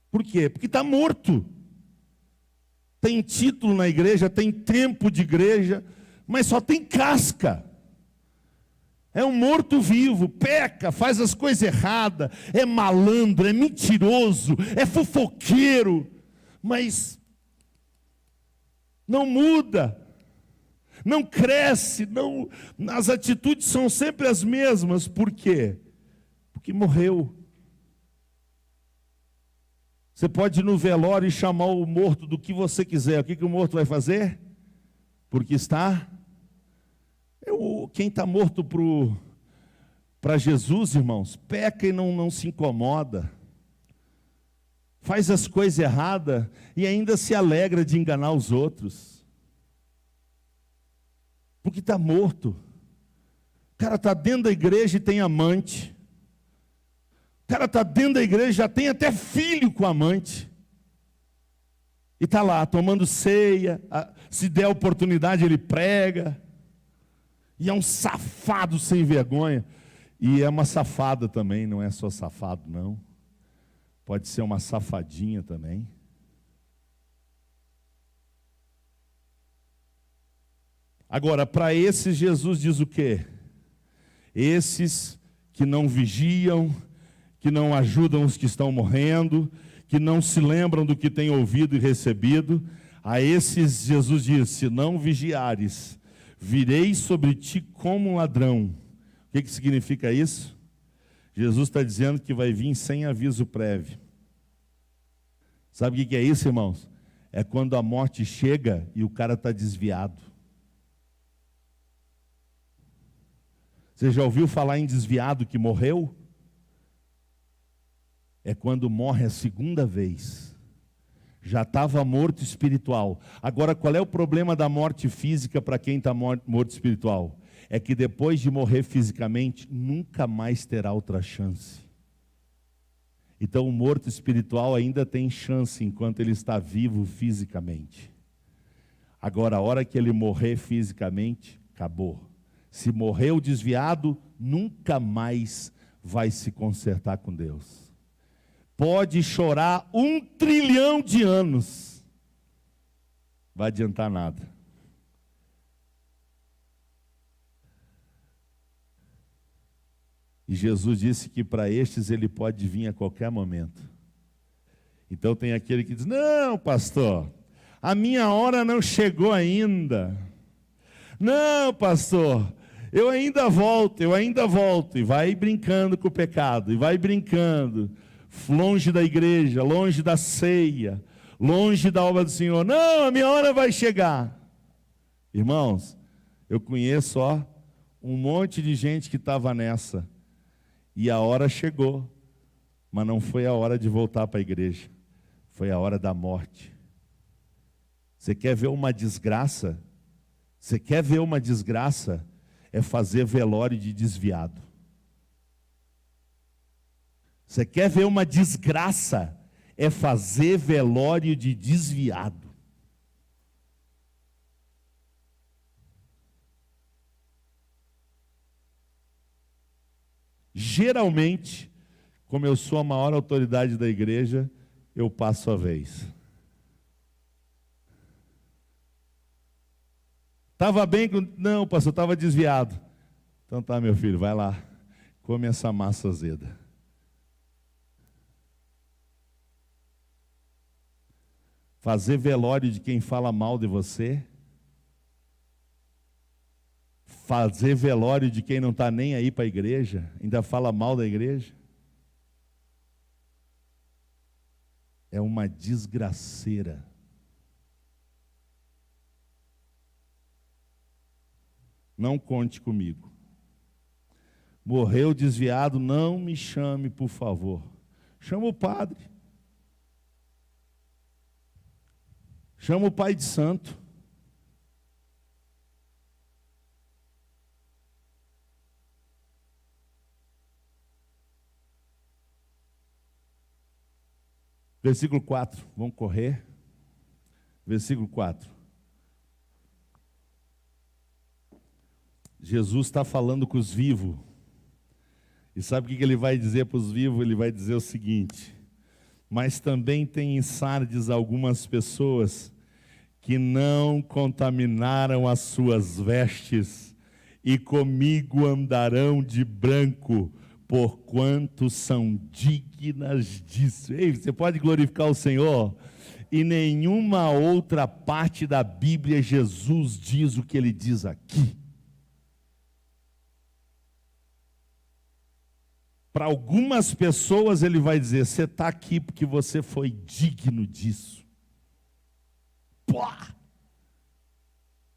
Por quê? Porque está morto. Tem título na igreja, tem tempo de igreja, mas só tem casca. É um morto-vivo, peca, faz as coisas erradas, é malandro, é mentiroso, é fofoqueiro, mas não muda, não cresce, as atitudes são sempre as mesmas. Por quê? Porque morreu. Você pode ir no velório e chamar o morto do que você quiser. O que o morto vai fazer? Porque está... Quem está morto para Jesus, irmãos, peca e não se incomoda. Faz as coisas erradas e ainda se alegra de enganar os outros. Porque está morto. O cara está dentro da igreja e tem amante. O cara está dentro da igreja e já tem até filho com amante. E está lá tomando ceia, se der oportunidade ele prega. E é um safado sem vergonha. E é uma safada também, não é só safado não. Pode ser uma safadinha também. Agora, para esses Jesus diz o quê? Esses que não vigiam, que não ajudam os que estão morrendo, que não se lembram do que têm ouvido e recebido, a esses Jesus diz: se não vigiares, virei sobre ti como um ladrão. O que significa isso? Jesus está dizendo que vai vir sem aviso prévio. Sabe o que é isso, irmãos? É quando a morte chega e o cara está desviado. Você já ouviu falar em desviado que morreu? É quando morre a segunda vez. Já estava morto espiritual. Agora, qual é o problema da morte física para quem está morto espiritual? É que depois de morrer fisicamente, nunca mais terá outra chance. Então o morto espiritual ainda tem chance enquanto ele está vivo fisicamente. Agora, a hora que ele morrer fisicamente, acabou. Se morreu desviado, nunca mais vai se consertar com Deus. Pode chorar 1 trilhão de anos, vai adiantar nada. E Jesus disse que para estes ele pode vir a qualquer momento. Então tem aquele que diz: não, pastor, A minha hora não chegou ainda. Não, pastor, eu ainda volto. E vai brincando com o pecado, e vai brincando, longe da igreja, longe da ceia, longe da obra do Senhor. Não, a minha hora vai chegar. Irmãos, eu conheço, um monte de gente que estava nessa, e a hora chegou, mas não foi a hora de voltar para a igreja, foi a hora da morte. Você quer ver uma desgraça? Você quer ver uma desgraça? É fazer velório de desviado. Você quer ver uma desgraça? É fazer velório de desviado. Geralmente, como eu sou a maior autoridade da igreja, eu passo a vez. Estava bem? Não, pastor, estava desviado. Então tá, meu filho, vai lá, come essa massa azeda. Fazer velório de quem fala mal de você, fazer velório de quem não está nem aí para a igreja, ainda fala mal da igreja, é uma desgraceira. Não conte comigo. Morreu desviado, não me chame, por favor. Chama o padre. Chama o pai de santo. Versículo 4, vamos correr. Versículo 4. Jesus está falando com os vivos. E sabe o que ele vai dizer para os vivos? Ele vai dizer o seguinte: mas também tem em Sardes algumas pessoas que não contaminaram as suas vestes e comigo andarão de branco, porquanto são dignas disso. Ei, você pode glorificar o Senhor? Em nenhuma outra parte da Bíblia Jesus diz o que ele diz aqui. Para algumas pessoas ele vai dizer: você está aqui porque você foi digno disso. Pô!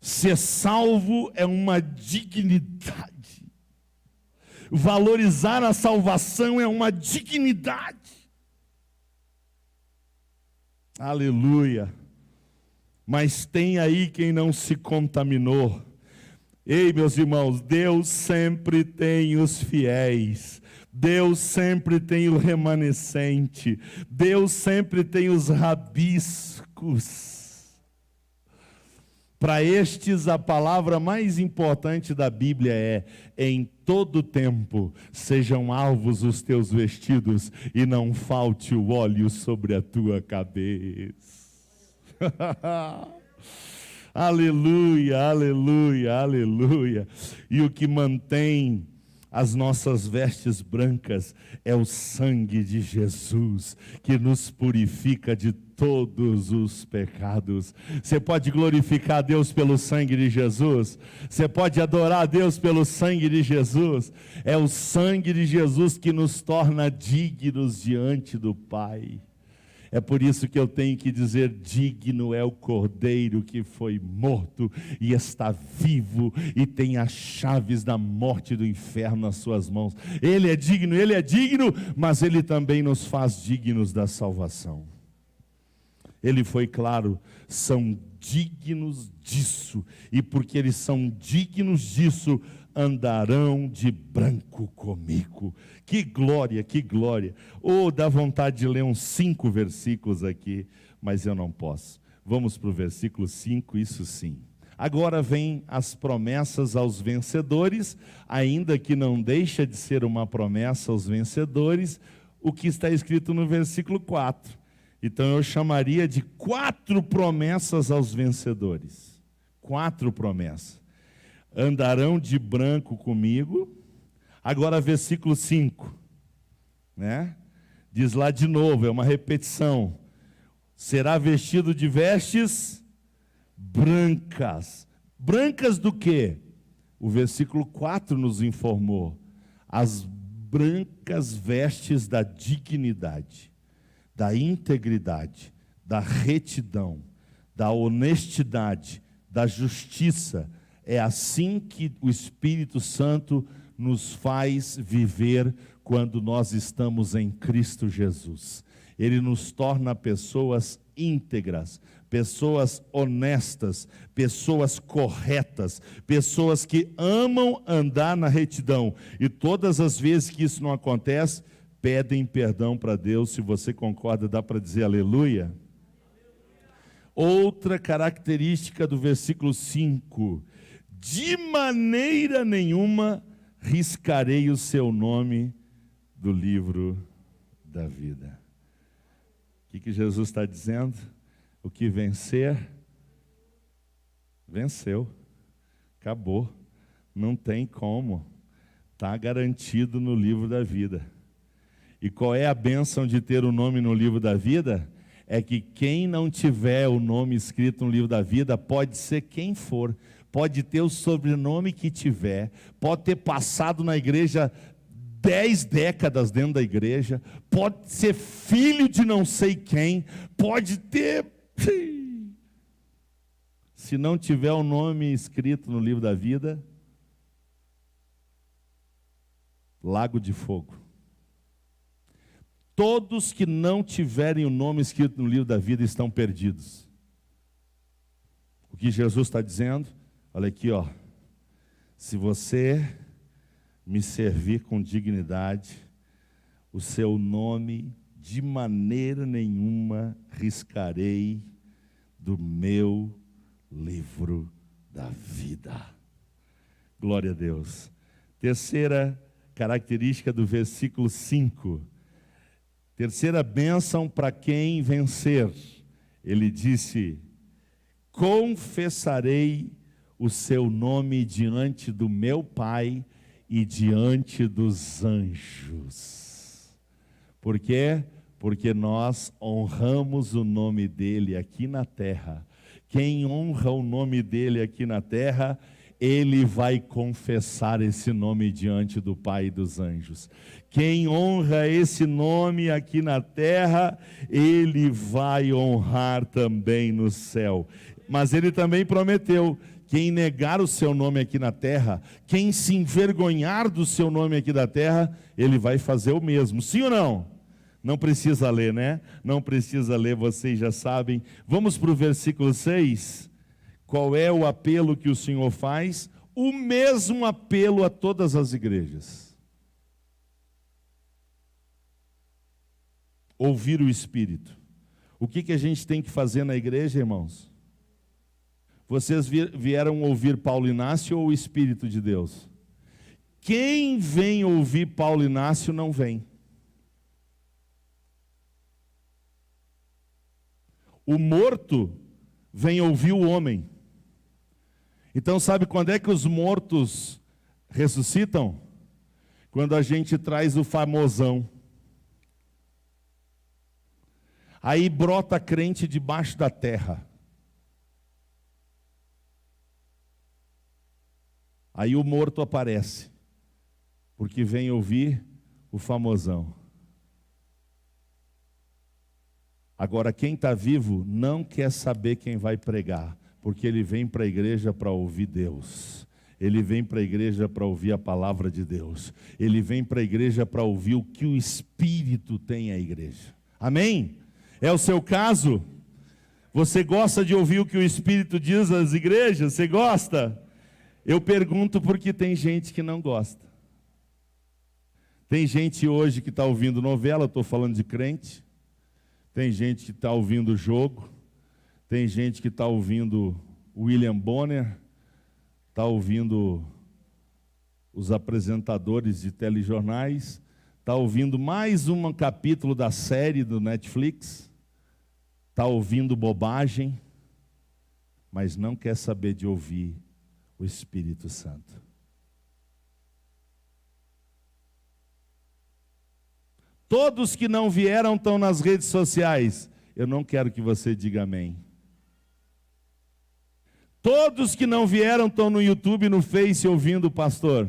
Ser salvo é uma dignidade. Valorizar a salvação é uma dignidade. Aleluia. Mas tem aí quem não se contaminou. Ei, meus irmãos, Deus sempre tem os fiéis. Deus sempre tem o remanescente. Deus sempre tem os rabiscos. Para estes, a palavra mais importante da Bíblia é: em todo tempo sejam alvos os teus vestidos e não falte o óleo sobre a tua cabeça. Aleluia, aleluia, aleluia. E o que mantém as nossas vestes brancas é o sangue de Jesus, que nos purifica de todos os pecados. Você pode glorificar a Deus pelo sangue de Jesus? Você pode adorar a Deus pelo sangue de Jesus? É o sangue de Jesus que nos torna dignos diante do Pai. É por isso que eu tenho que dizer: digno é o Cordeiro que foi morto e está vivo e tem as chaves da morte e do inferno nas suas mãos. Ele é digno, mas Ele também nos faz dignos da salvação. Ele foi claro: são dignos disso, e porque eles são dignos disso, andarão de branco comigo. Que glória, que glória. Dá vontade de ler uns 5 versículos aqui, mas eu não posso. Vamos para o versículo 5, isso sim. Agora vem as promessas aos vencedores, ainda que não deixa de ser uma promessa aos vencedores, o que está escrito no versículo 4. Então eu chamaria de 4 promessas aos vencedores. 4 promessas. Andarão de branco comigo. Agora versículo 5, né? Diz lá de novo, é uma repetição: será vestido de vestes brancas. Brancas do quê? O versículo 4 nos informou. As brancas vestes da dignidade, da integridade, da retidão, da honestidade, da justiça. É assim que o Espírito Santo nos faz viver quando nós estamos em Cristo Jesus. Ele nos torna pessoas íntegras, pessoas honestas, pessoas corretas, pessoas que amam andar na retidão. E todas as vezes que isso não acontece, pedem perdão para Deus. Se você concorda, dá para dizer aleluia? Outra característica do versículo 5: de maneira nenhuma riscarei o seu nome do livro da vida. O que Jesus está dizendo? O que vencer, venceu. Acabou. Não tem como. Está garantido no livro da vida. E qual é a bênção de ter o nome no livro da vida? É que quem não tiver o nome escrito no livro da vida, pode ser quem for, pode ter o sobrenome que tiver, pode ter passado na igreja 10 décadas dentro da igreja, pode ser filho de não sei quem, pode ter... Se não tiver o nome escrito no livro da vida, lago de fogo. Todos que não tiverem o nome escrito no livro da vida estão perdidos. O que Jesus está dizendo? Olha aqui, ó. Se você me servir com dignidade, o seu nome de maneira nenhuma riscarei do meu livro da vida. Glória a Deus. Terceira característica do versículo 5. Terceira bênção para quem vencer. Ele disse: confessarei o seu nome diante do meu Pai e diante dos anjos. Por quê? Porque nós honramos o nome dele aqui na terra. Quem honra o nome dele aqui na terra, ele vai confessar esse nome diante do Pai e dos anjos. Quem honra esse nome aqui na terra, ele vai honrar também no céu. Mas ele também prometeu: quem negar o seu nome aqui na terra, quem se envergonhar do seu nome aqui da terra, ele vai fazer o mesmo. Sim ou não? Não precisa ler, né? Não precisa ler, vocês já sabem. Vamos para o versículo 6. Qual é o apelo que o Senhor faz? O mesmo apelo a todas as igrejas. Ouvir o Espírito. O que a gente tem que fazer na igreja, irmãos? Vocês vieram ouvir Paulo Inácio ou o Espírito de Deus? Quem vem ouvir Paulo Inácio não vem. O morto vem ouvir o homem. Então sabe quando é que os mortos ressuscitam? Quando a gente traz o famosão. Aí brota crente debaixo da terra. Aí o morto aparece, porque vem ouvir o famosão. Agora, quem está vivo não quer saber quem vai pregar, porque ele vem para a igreja para ouvir Deus. Ele vem para a igreja para ouvir a palavra de Deus. Ele vem para a igreja para ouvir o que o Espírito tem à igreja. Amém? É o seu caso? Você gosta de ouvir o que o Espírito diz às igrejas? Você gosta? Eu pergunto porque tem gente que não gosta. Tem gente hoje que está ouvindo novela, estou falando de crente. Tem gente que está ouvindo jogo. Tem gente que está ouvindo William Bonner. Está ouvindo os apresentadores de telejornais. Está ouvindo mais um capítulo da série do Netflix. Está ouvindo bobagem. Mas não quer saber de ouvir o Espírito Santo. Todos que não vieram estão nas redes sociais. eu não quero que você diga amém. Todos que não vieram estão no YouTube, no Face ouvindo o pastor.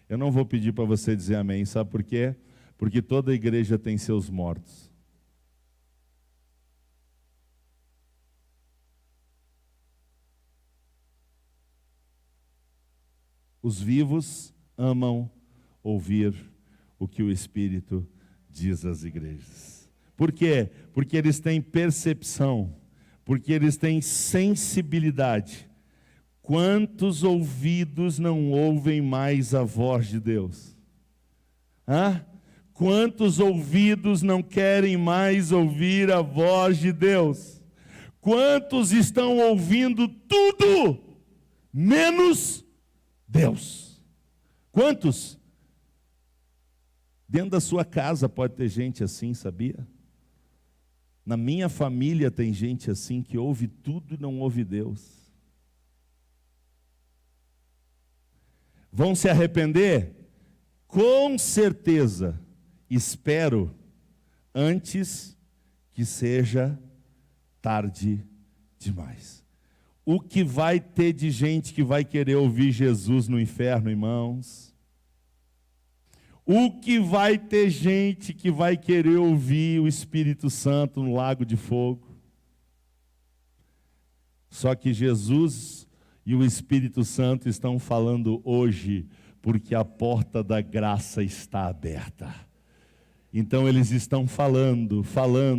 Eu não vou pedir para você dizer amém, sabe por quê? Porque toda igreja tem seus mortos. Os vivos amam ouvir o que o Espírito diz às igrejas. Por quê? Porque eles têm percepção, porque eles têm sensibilidade. Quantos ouvidos não ouvem mais a voz de Deus? Quantos ouvidos não querem mais ouvir a voz de Deus? Quantos estão ouvindo tudo, menos Deus? Quantos? Dentro da sua casa pode ter gente assim, sabia? Na minha família tem gente assim que ouve tudo e não ouve Deus. Vão se arrepender? Com certeza. Espero antes que seja tarde demais. O que vai ter de gente que vai querer ouvir Jesus no inferno, irmãos? O que vai ter gente que vai querer ouvir o Espírito Santo no lago de fogo? Só que Jesus e o Espírito Santo estão falando hoje, porque a porta da graça está aberta. Então eles estão falando,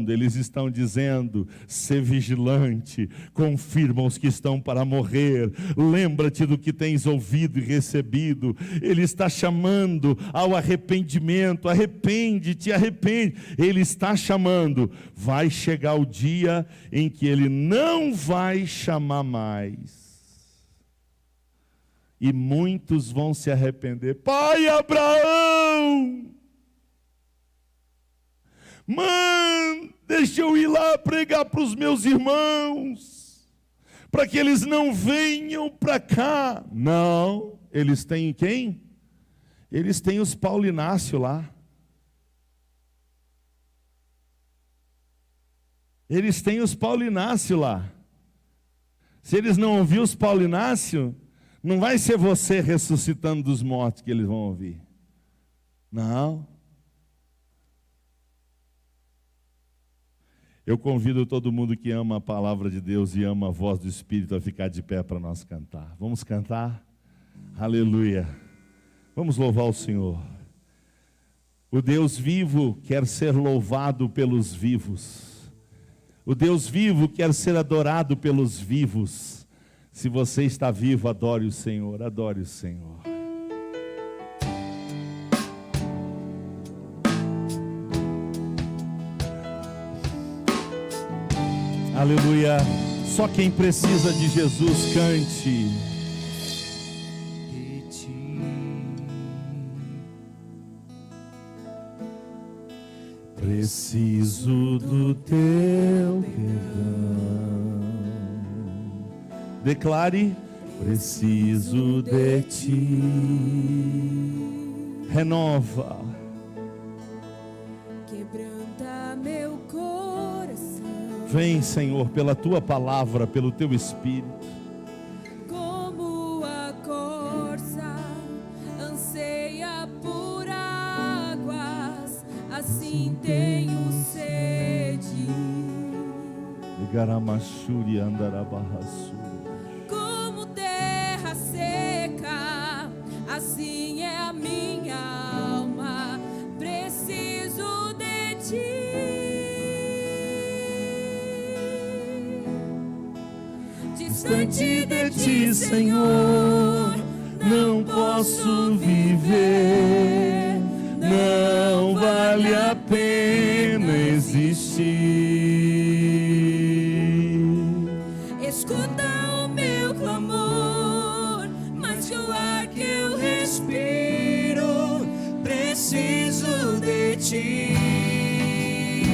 eles estão dizendo: sê vigilante, confirma os que estão para morrer, lembra-te do que tens ouvido e recebido. Ele está chamando ao arrependimento, arrepende-te, arrepende. Ele está chamando. Vai chegar o dia em que ele não vai chamar mais. E muitos vão se arrepender. Pai Abraão! Mãe, deixa eu ir lá pregar para os meus irmãos, para que eles não venham para cá. Não, eles têm quem? Eles têm os Paulinácio lá. Eles têm os Paulinácio lá. Se eles não ouvir os Paulinácio, não vai ser você ressuscitando dos mortos que eles vão ouvir. Não. Eu convido todo mundo que ama a palavra de Deus e ama a voz do Espírito a ficar de pé para nós cantar. Vamos cantar? Aleluia. Vamos louvar o Senhor. O Deus vivo quer ser louvado pelos vivos. O Deus vivo quer ser adorado pelos vivos. Se você está vivo, adore o Senhor, adore o Senhor. Aleluia. Só quem precisa de Jesus cante. De ti preciso do teu perdão. Declare: preciso de ti. Renova. quebranta meu coração. Vem, Senhor, pela tua palavra, pelo teu Espírito. Como a corça anseia por águas, assim tenho sede. Igaramachuri andarabarrasu. Como terra seca, assim é a minha alma. Preciso de ti. Distante de ti, Senhor, não posso viver, não vale a pena existir. Escuta o meu clamor, mais que o ar que eu respiro, preciso de ti.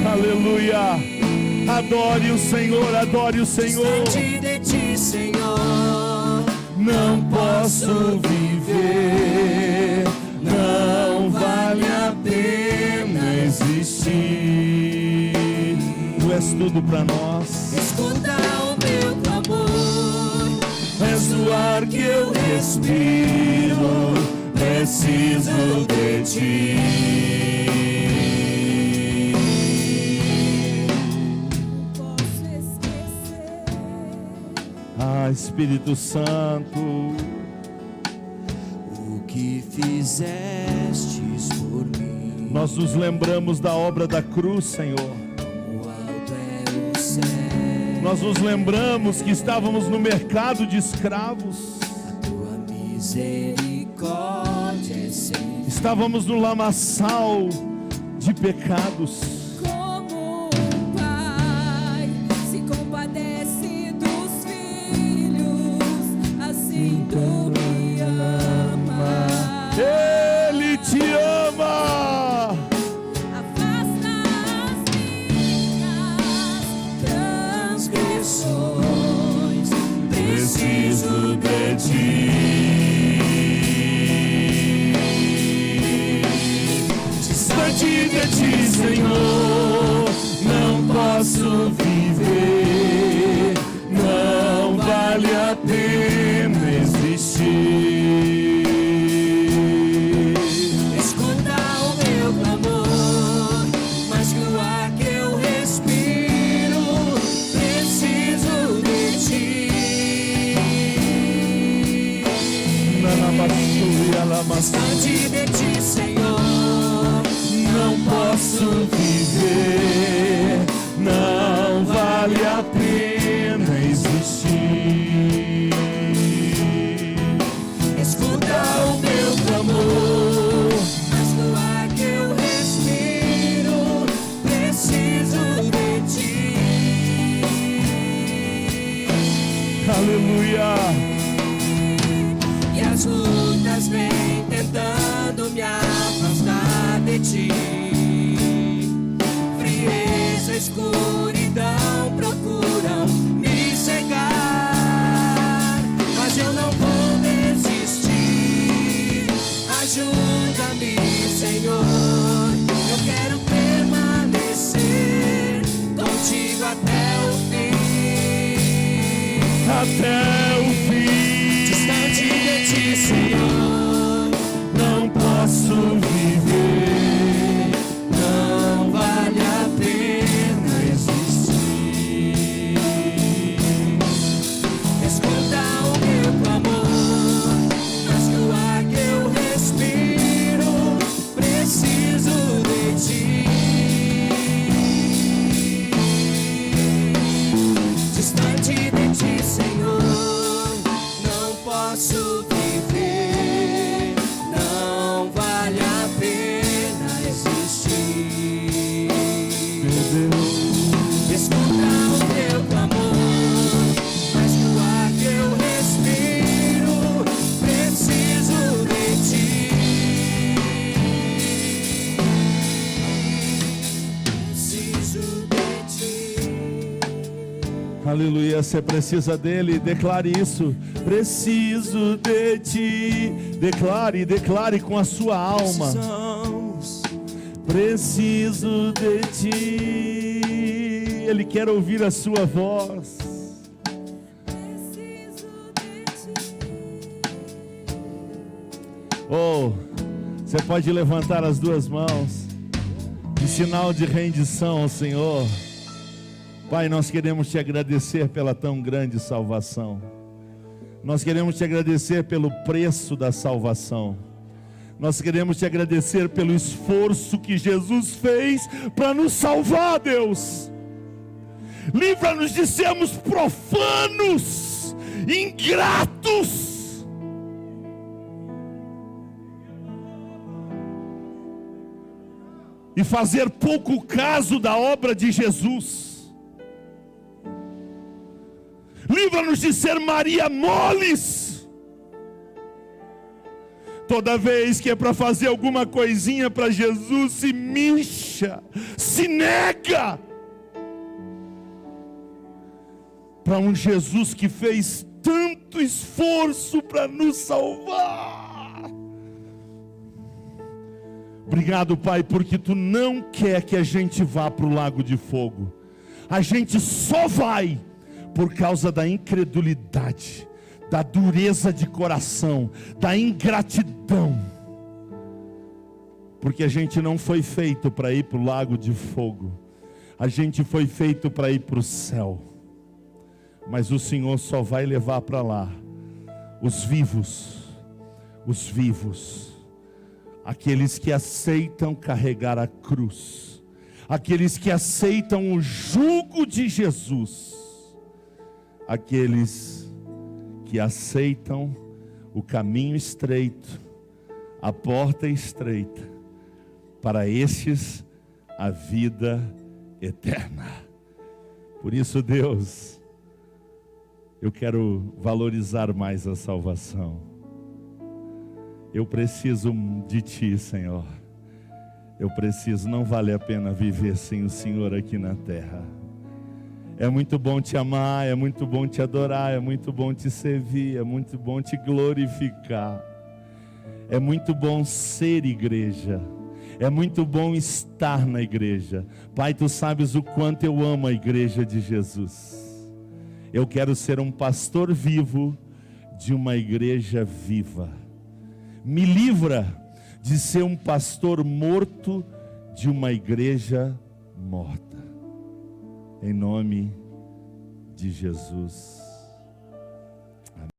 Aleluia. Adore o Senhor, adore o Senhor. Distante de ti, Senhor, Não posso viver, não vale a pena existir. tudo para nós. Escuta o meu clamor. És o ar que eu respiro, preciso de ti. Não posso esquecer. Ah, Espírito Santo, O que fizestes por mim. nós nos lembramos da obra da cruz, Senhor. O alto é o céu. Nós nos lembramos que estávamos no mercado de escravos. A tua misericórdia é sem fim. Estávamos no lamaçal de pecados. Como um pai se compadece dos filhos, assim tu me amas. Ele te ama. Afasta as minhas transgressões. Preciso de ti. Distante de ti, Senhor, não posso viver. Não vale a pena existir. Escuta o meu clamor, mais que o ar que eu respiro, preciso de ti. Distante de ti, Senhor, Não posso viver, não vale a pena existir. escuta o meu clamor, mais que o ar que eu respiro, preciso de ti. Aleluia. E as lutas vêm tentando me afastar de ti. Frieza, escuridão procuram me cegar, mas eu não vou desistir. Ajuda-me, Senhor. Eu quero permanecer contigo até o fim. Até o fim. Distante de ti, Senhor, Não posso viver, não vale a pena existir. Escuta o meu clamor, mais que o ar que eu respiro, preciso de ti. Distante de ti, Senhor, não posso viver, não vale a pena existir. meu Deus. Escuta o meu clamor, mais que o ar que eu respiro, preciso de ti. Preciso de ti. Aleluia, você precisa dele, declare isso. Preciso de ti. Declare com a sua alma. Precisamos. Preciso de ti. Ele quer ouvir a sua voz. Preciso de ti. Oh, você pode levantar as duas mãos em sinal de rendição ao Senhor. Pai, nós queremos te agradecer pela tão grande salvação. Nós queremos te agradecer pelo preço da salvação. Nós queremos te agradecer pelo esforço que Jesus fez para nos salvar, Deus. Livra-nos de sermos profanos, ingratos. E fazer pouco caso da obra de Jesus. Livra-nos de ser Maria moles. Toda vez que é para fazer alguma coisinha para Jesus, se mincha, se nega. Para um Jesus que fez tanto esforço para nos salvar. Obrigado, Pai, porque Tu não quer que a gente vá para o lago de fogo. A gente só vai por causa da incredulidade, da dureza de coração, da ingratidão. Porque a gente não foi feito para ir para o lago de fogo. A gente foi feito para ir para o céu. Mas o Senhor só vai levar para lá os vivos, aqueles que aceitam carregar a cruz, aqueles que aceitam o jugo de Jesus, aqueles que aceitam o caminho estreito, a porta estreita, para estes a vida eterna. Por isso, Deus, eu quero valorizar mais a salvação. Eu preciso de Ti, Senhor. Eu preciso, não vale a pena viver sem o Senhor aqui na terra. É muito bom Te amar, é muito bom Te adorar, é muito bom Te servir, é muito bom Te glorificar. É muito bom ser igreja. É muito bom estar na igreja. Pai, Tu sabes o quanto eu amo a igreja de Jesus. Eu quero ser um pastor vivo de uma igreja viva. Me livra de ser um pastor morto de uma igreja morta. Em nome de Jesus.